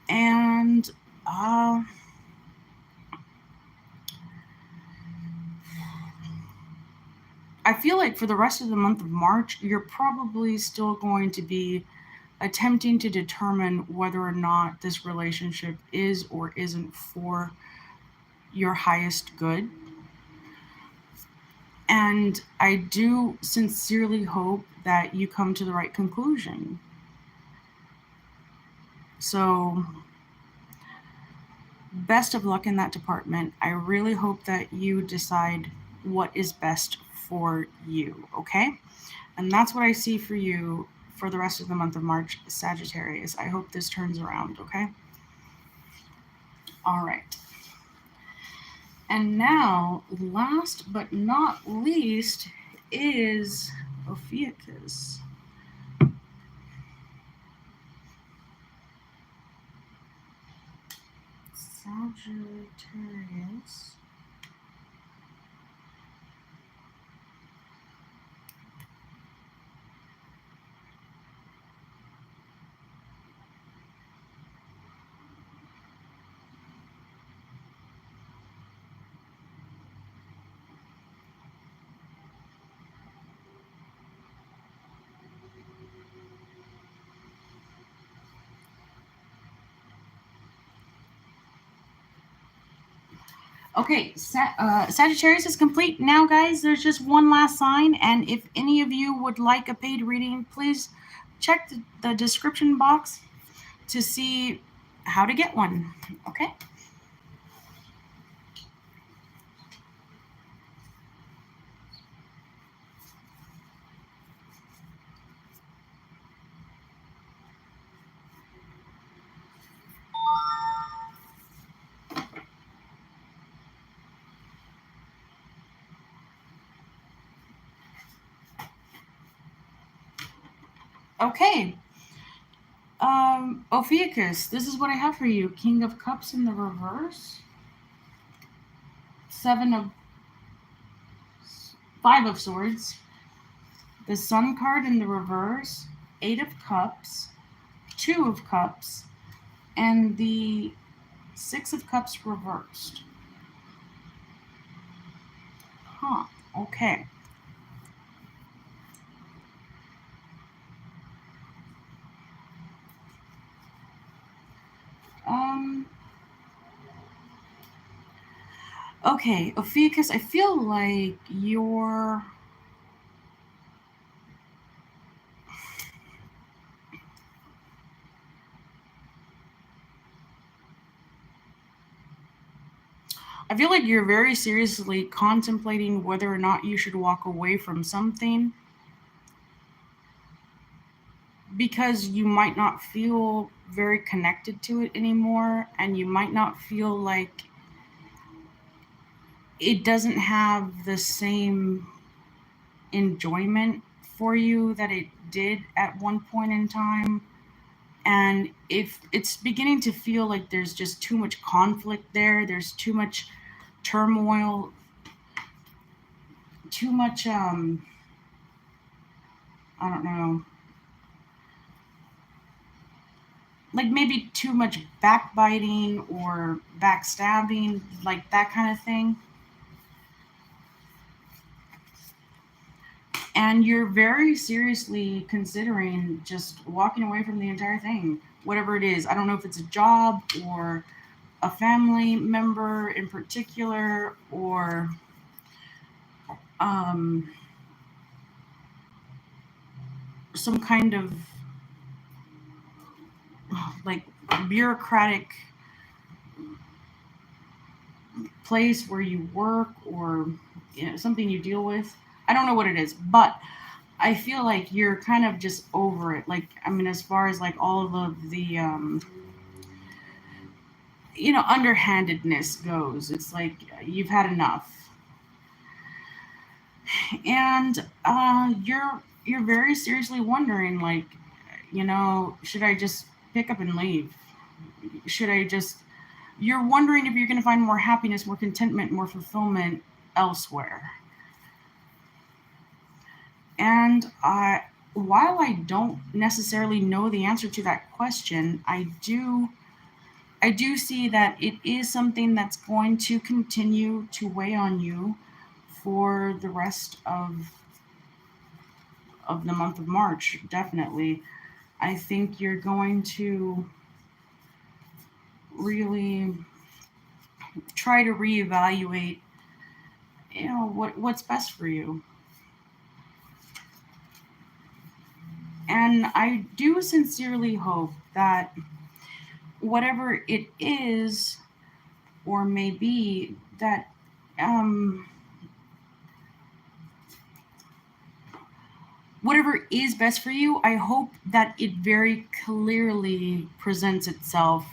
And I feel like for the rest of the month of March, you're probably still going to be attempting to determine whether or not this relationship is or isn't for your highest good. And I do sincerely hope that you come to the right conclusion. So, best of luck in that department. I really hope that you decide what is best for you, okay? And that's what I see for you for the rest of the month of March, Sagittarius. I hope this turns around, okay? All right. And now, last but not least, is Ophiuchus. Sagittarius. Okay, Sagittarius is complete now, guys. There's just one last sign, and if any of you would like a paid reading, please check the description box to see how to get one. Okay. Okay. Ophiuchus, this is what I have for you. King of Cups in the reverse. Five of Swords. The Sun card in the reverse. Eight of Cups. Two of Cups. And the Six of Cups reversed. Huh, okay. Okay, Ophiuchus, I feel like you're... I feel like you're very seriously contemplating whether or not you should walk away from something because you might not feel very connected to it anymore, and you might not feel like it doesn't have the same enjoyment for you that it did at one point in time. And if it's beginning to feel like there's just too much conflict there's too much turmoil, too much I don't know, like maybe too much backbiting or backstabbing, like that kind of thing. And you're very seriously considering just walking away from the entire thing, whatever it is. I don't know if it's a job or a family member in particular, or some kind of like bureaucratic place where you work, or something you deal with. I don't know what it is, but I feel like you're kind of just over it. Like, I mean, as far as like all of the underhandedness goes, it's like you've had enough. And you're very seriously wondering, like, should I just pick up and leave? Should I just... You're wondering if you're going to find more happiness, more contentment, more fulfillment elsewhere. And while I don't necessarily know the answer to that question, I do see that it is something that's going to continue to weigh on you for the rest of the month of March. Definitely. I think you're going to really try to reevaluate, what's best for you. And I do sincerely hope that whatever it is or may be, that whatever is best for you, I hope that it very clearly presents itself.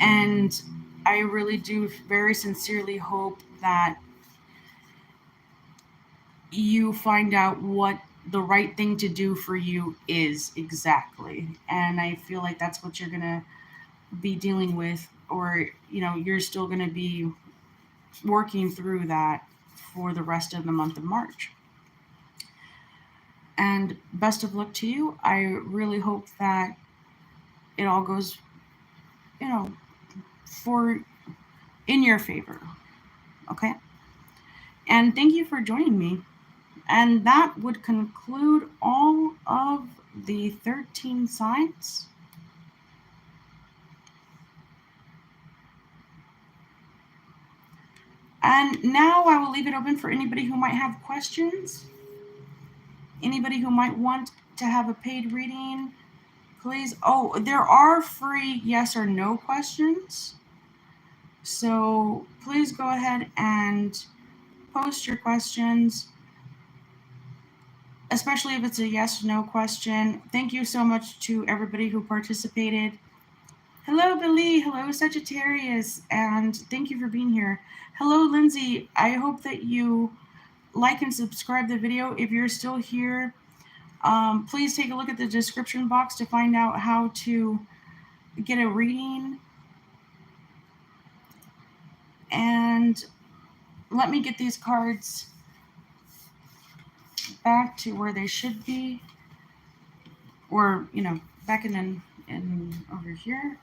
And I really do very sincerely hope that you find out what the right thing to do for you is exactly. And I feel like that's what you're going to be dealing with, or, you're still going to be working through that for the rest of the month of March. And best of luck to you. I really hope that it all goes, for in your favor. Okay? And thank you for joining me. And that would conclude all of the 13 signs. And now I will leave it open for anybody who might have questions. Anybody who might want to have a paid reading, please. Oh, there are free yes or no questions. So please go ahead and post your questions, especially if it's a yes or no question. Thank you so much to everybody who participated. Hello, Billy. Hello, Sagittarius. And thank you for being here. Hello, Lindsay. I hope that you like and subscribe the video. If you're still here, Please take a look at the description box to find out how to get a reading. And let me get these cards back to where they should be, or back in over here.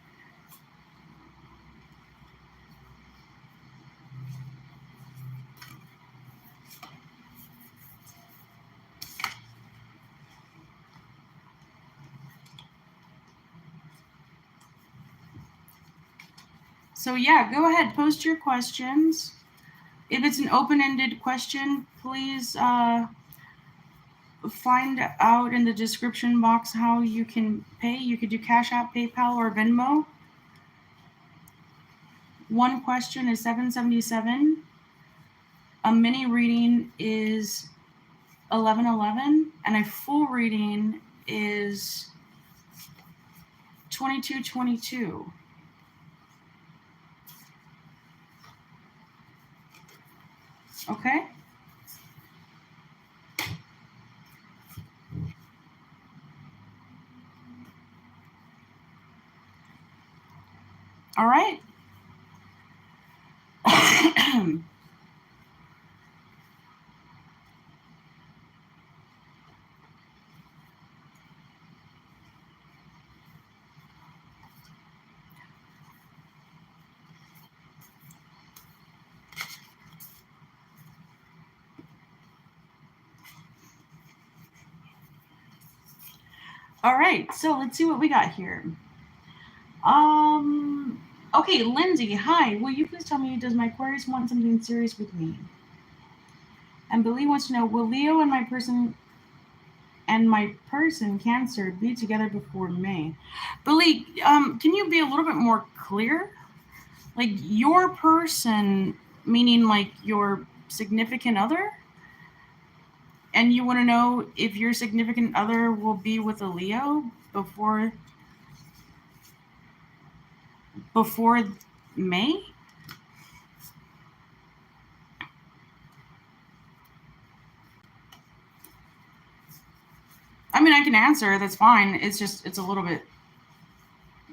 So yeah, go ahead, post your questions. If it's an open-ended question, please find out in the description box how you can pay. You could do CashApp, PayPal, or Venmo. One question is $7.77. A mini reading is $11.11, and a full reading is $22.22. Okay. All right. All right, so let's see what we got here. Okay, Lindsay, hi. Will you please tell me, does my Aquarius want something serious with me? And Billy wants to know, will Leo and my person Cancer be together before May? Billy, can you be a little bit more clear? Like your person, meaning like your significant other? And you want to know if your significant other will be with a Leo before May? I mean, I can answer. That's fine. It's just, it's a little bit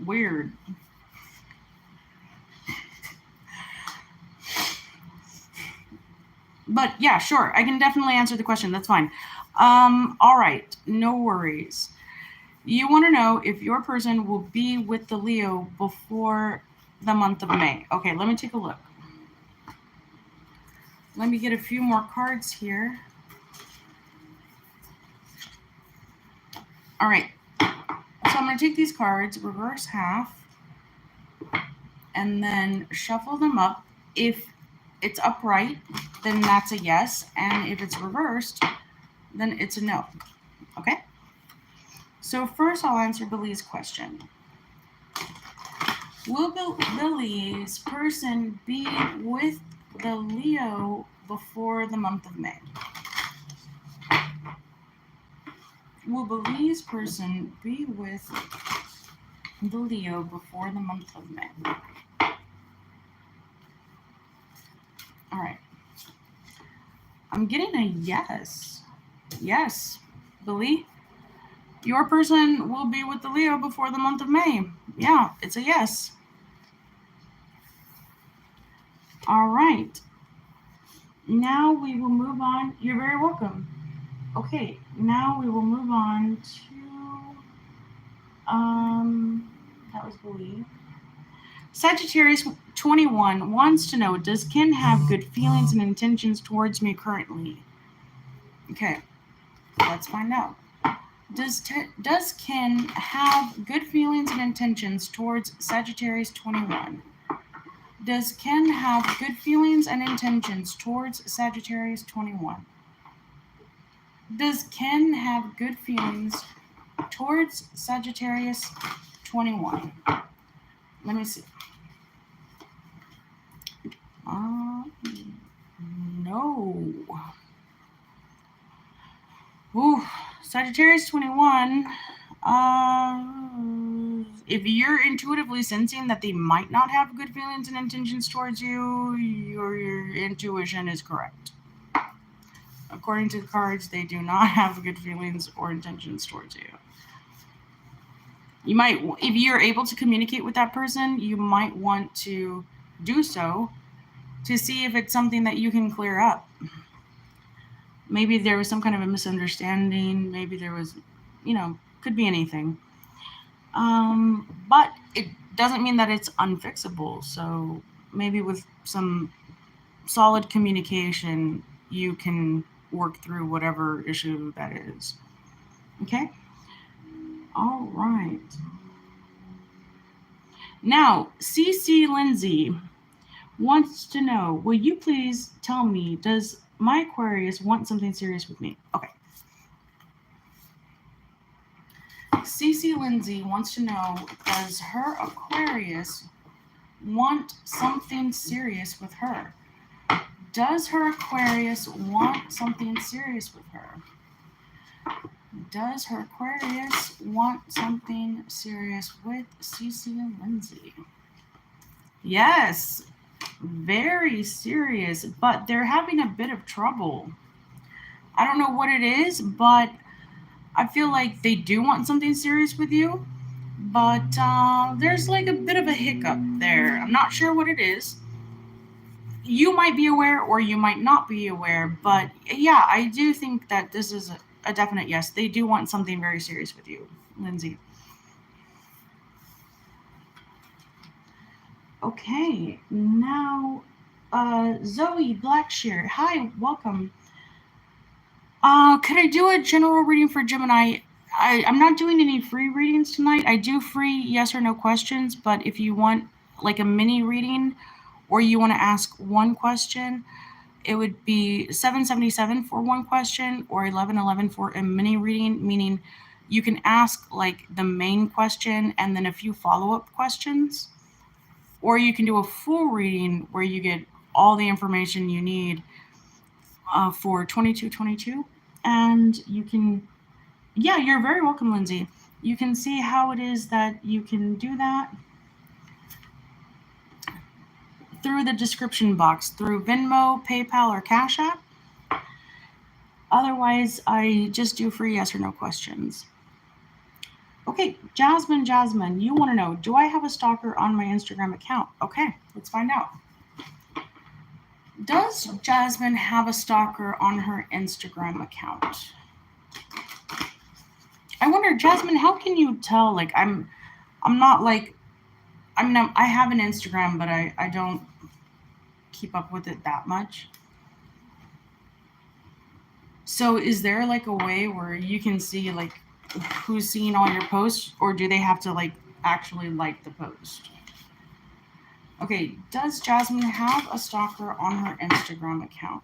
weird. But yeah, sure. I can definitely answer the question. That's fine. All right. No worries. You want to know if your person will be with the Leo before the month of May. Okay, let me take a look. Let me get a few more cards here. All right. So I'm going to take these cards, reverse half, and then shuffle them up. If it's upright, then that's a yes. And if it's reversed, then it's a no. Okay? So first I'll answer Billy's question. Will Billy's person be with the Leo before the month of May? Will Billy's person be with the Leo before the month of May? All right. I'm getting a yes. Yes, Billy. Your person will be with the Leo before the month of May. Yeah, it's a yes. All right. Now we will move on. You're very welcome. Okay, now we will move on to, that was Billy. Sagittarius 21 wants to know, does Ken have good feelings and intentions towards me currently? Okay, let's find out. Does Ken have good feelings and intentions towards Sagittarius 21? Does Ken have good feelings and intentions towards Sagittarius 21? Does Ken have good feelings towards Sagittarius 21? Let me see. No. Ooh, Sagittarius 21. If you're intuitively sensing that they might not have good feelings and intentions towards you, your intuition is correct. According to the cards, they do not have good feelings or intentions towards you. You might, if you're able to communicate with that person, you might want to do so to see if it's something that you can clear up. Maybe there was some kind of a misunderstanding. Maybe there was, could be anything. But it doesn't mean that it's unfixable. So maybe with some solid communication, you can work through whatever issue that is. Okay? All right. Now, CC Lindsay wants to know, will you please tell me, does my Aquarius want something serious with me? Okay. CC Lindsay wants to know, does her Aquarius want something serious with her? Does her Aquarius want something serious with her? Does her Aquarius want something serious with CC and Lindsay? Yes, very serious, but they're having a bit of trouble. I don't know what it is, but I feel like they do want something serious with you, but there's like a bit of a hiccup there. I'm not sure what it is. You might be aware or you might not be aware, but yeah, I do think that this is a definite yes. They do want something very serious with you, Lindsay. Okay, now Zoe Blackshear. Hi, welcome. Could I do a general reading for Gemini? I'm not doing any free readings tonight. I do free yes or no questions, but if you want like a mini reading or you want to ask one question, it would be $7.77 for one question or $11.11 for a mini reading, meaning you can ask like the main question and then a few follow-up questions. Or you can do a full reading where you get all the information you need for 2222. And you can, yeah, you're very welcome, Lindsay. You can see how it is that you can do that through the description box, through Venmo, PayPal, or Cash App. Otherwise, I just do free yes or no questions. Okay, Jasmine, you want to know, do I have a stalker on my Instagram account? Okay, let's find out. Does Jasmine have a stalker on her Instagram account? I wonder, Jasmine, how can you tell? Like, I'm not like, I have an Instagram, but I don't keep up with it that much. So is there like a way where you can see like who's seeing all your posts, or do they have to like actually like the post? Okay, does Jasmine have a stalker on her Instagram account?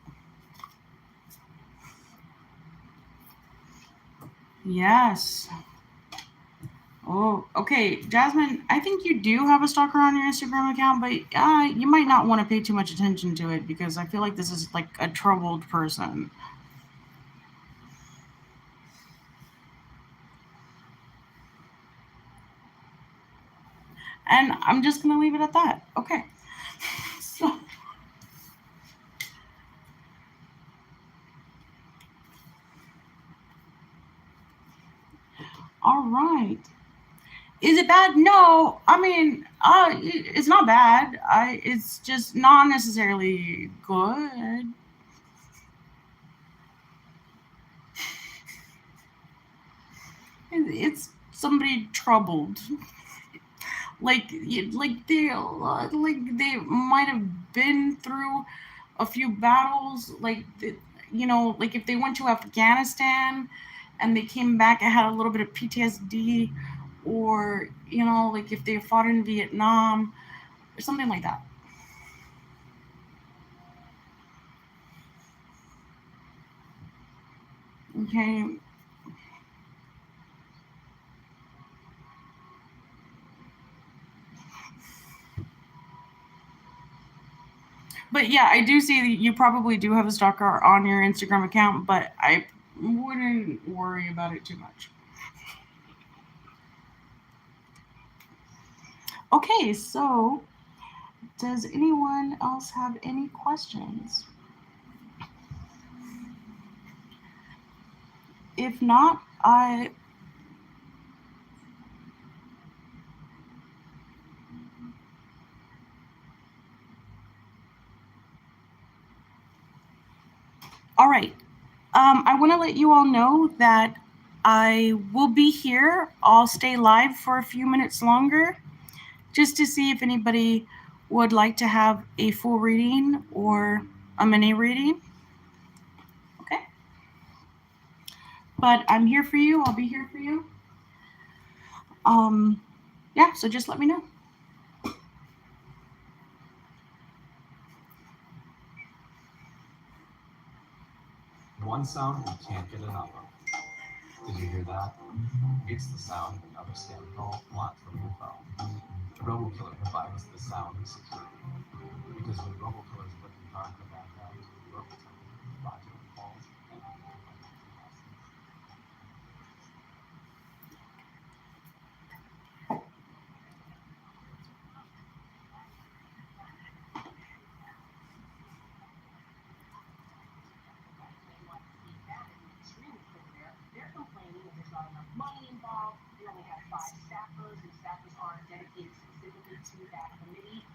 Yes. Oh, okay, Jasmine, I think you do have a stalker on your Instagram account, but you might not want to pay too much attention to it because I feel like this is like a troubled person. And I'm just going to leave it at that. Okay. So, all right. Is it bad? No. I mean, it's not bad. It's just not necessarily good. It's somebody troubled. Like they might have been through a few battles. Like if they went to Afghanistan and they came back and had a little bit of PTSD, or like if they fought in Vietnam or something like that. Okay. But yeah, I do see that you probably do have a stalker on your Instagram account, but I wouldn't worry about it too much. Okay, so does anyone else have any questions? If not, all right. I want to let you all know that I will be here. I'll stay live for a few minutes longer just to see if anybody would like to have a full reading or a mini reading. Okay. But I'm here for you. I'll be here for you. Yeah, so just let me know. One sound we can't get enough of. Did you hear that? It's the sound of another scam call blocked from your phone. RoboKiller provides the sound of security. Because when RoboKiller is working hard in the background, you're protecting fraudulent calls and unprotected losses. They're complaining that there's not enough money involved. They only have 5 staffers, and staffers aren't dedicated specifically to that committee.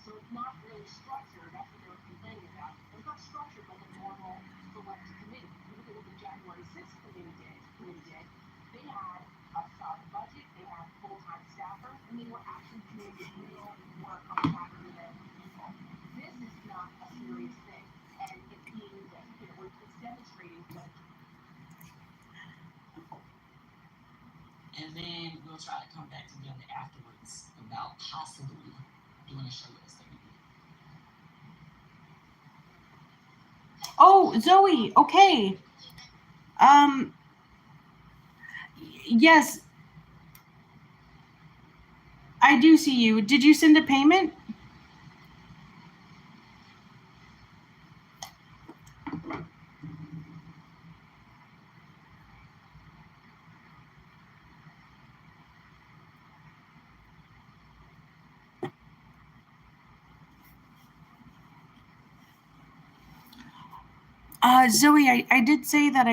So it's not really structured. That's what they were complaining about. It's not structured like a normal select committee. You look at what the January 6th committee did. They had a solid budget. They had full-time staffers, and they were actually doing real work on behalf of their people. This is not a serious thing, and it's being, it's demonstrating what. And then we'll try to come back together afterwards about possibly doing a show with us. Oh, Zoe, okay. Um, yes, I do see you. Did you send a payment? Zoe, I did say that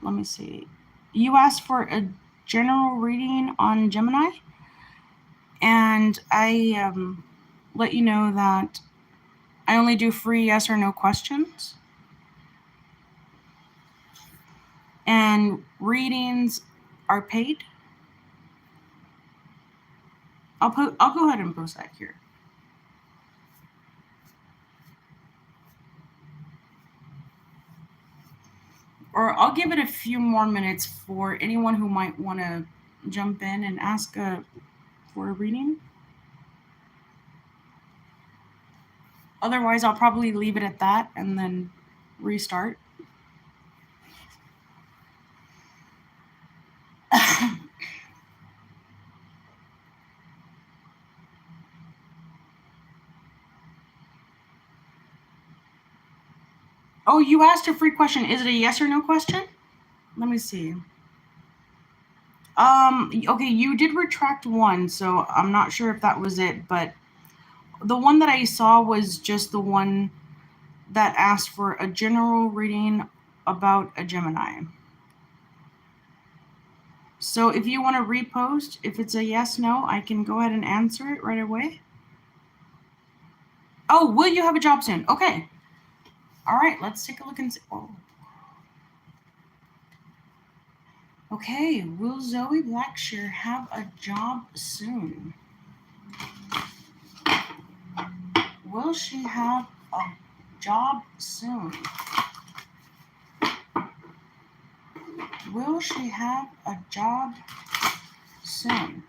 let me see. You asked for a general reading on Gemini, and I let you know that I only do free yes or no questions. And readings are paid. I'll go ahead and post that here. Or I'll give it a few more minutes for anyone who might want to jump in and ask for a reading. Otherwise, I'll probably leave it at that and then restart. Oh, you asked a free question. Is it a yes or no question? Let me see. Okay, you did retract one, so I'm not sure if that was it, but the one that I saw was just the one that asked for a general reading about a Gemini. So if you want to repost, if it's a yes, no, I can go ahead and answer it right away. Oh, will you have a job soon? Okay. All right, let's take a look and see. Oh. Okay, will Zoe Blackshear have a job soon? Will she have a job soon? Will she have a job soon?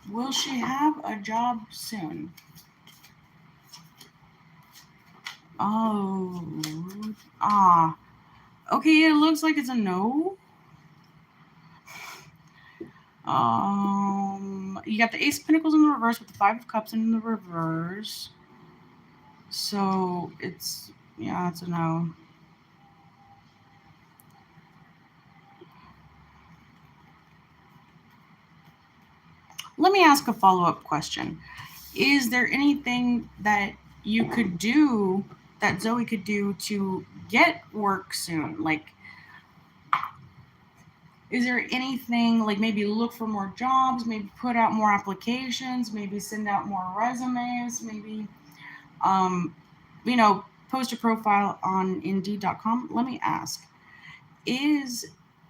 Will she have a job soon? Oh, okay, it looks like it's a no. You got the Ace of Pentacles in the reverse with the Five of Cups in the reverse. So it's a no. Let me ask a follow-up question. Is there anything that you could do, that Zoe could do to get work soon? Like, is there anything like maybe look for more jobs, maybe put out more applications, maybe send out more resumes, maybe, um, you know, post a profile on Indeed.com? Let me ask, is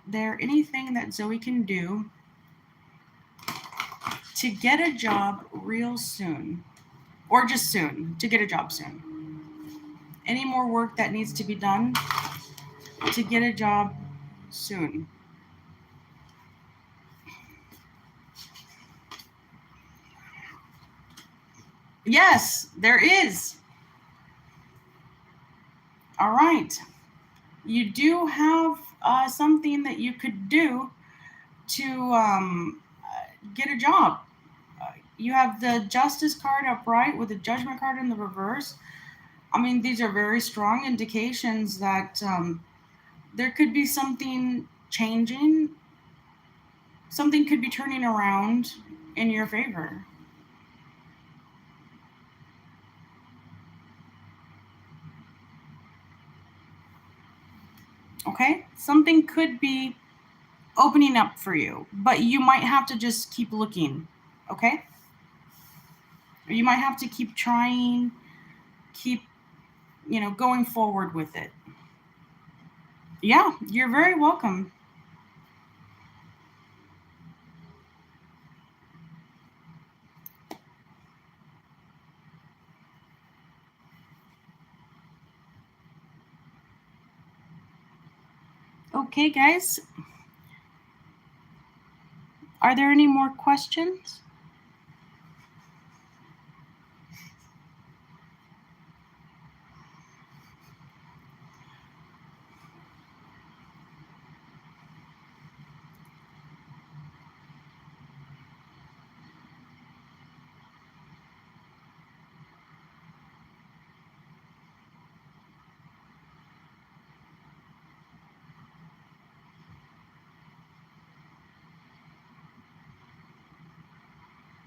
there anything that Zoe can do to get a job real soon? Or just soon, to get a job soon? Any more work that needs to be done to get a job soon? Yes, there is. All right. You do have something that you could do to get a job. You have the justice card upright with the judgment card in the reverse. I mean, these are very strong indications that there could be something changing, something could be turning around in your favor. Okay? Something could be opening up for you, but you might have to just keep looking. Okay? Or you might have to keep trying, keep, going forward with it. Yeah, you're very welcome. Okay, guys, are there any more questions?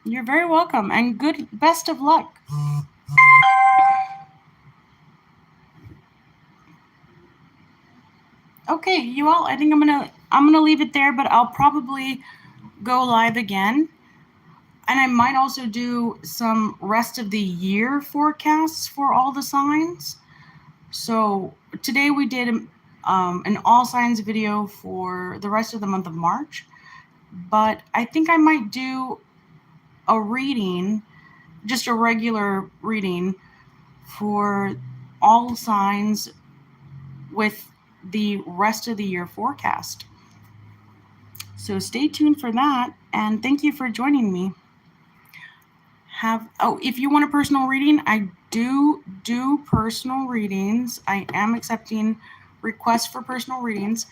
You're very welcome and good best of luck. Okay, you all, I think I'm gonna leave it there, but I'll probably go live again. And I might also do some rest of the year forecasts for all the signs. So today we did an all signs video for the rest of the month of March, but I think I might do a reading, just a regular reading for all signs with the rest of the year forecast. So stay tuned for that, and thank you for joining me. If you want a personal reading, I do personal readings. I am accepting requests for personal readings.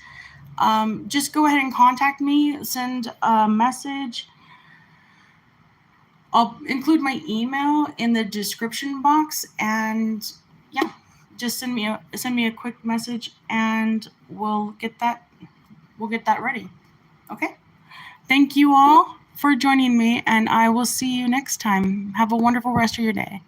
Just go ahead and contact me, send a message. I'll include my email in the description box, and yeah, just send me a quick message, and we'll get that ready. Okay. Thank you all for joining me, and I will see you next time. Have a wonderful rest of your day.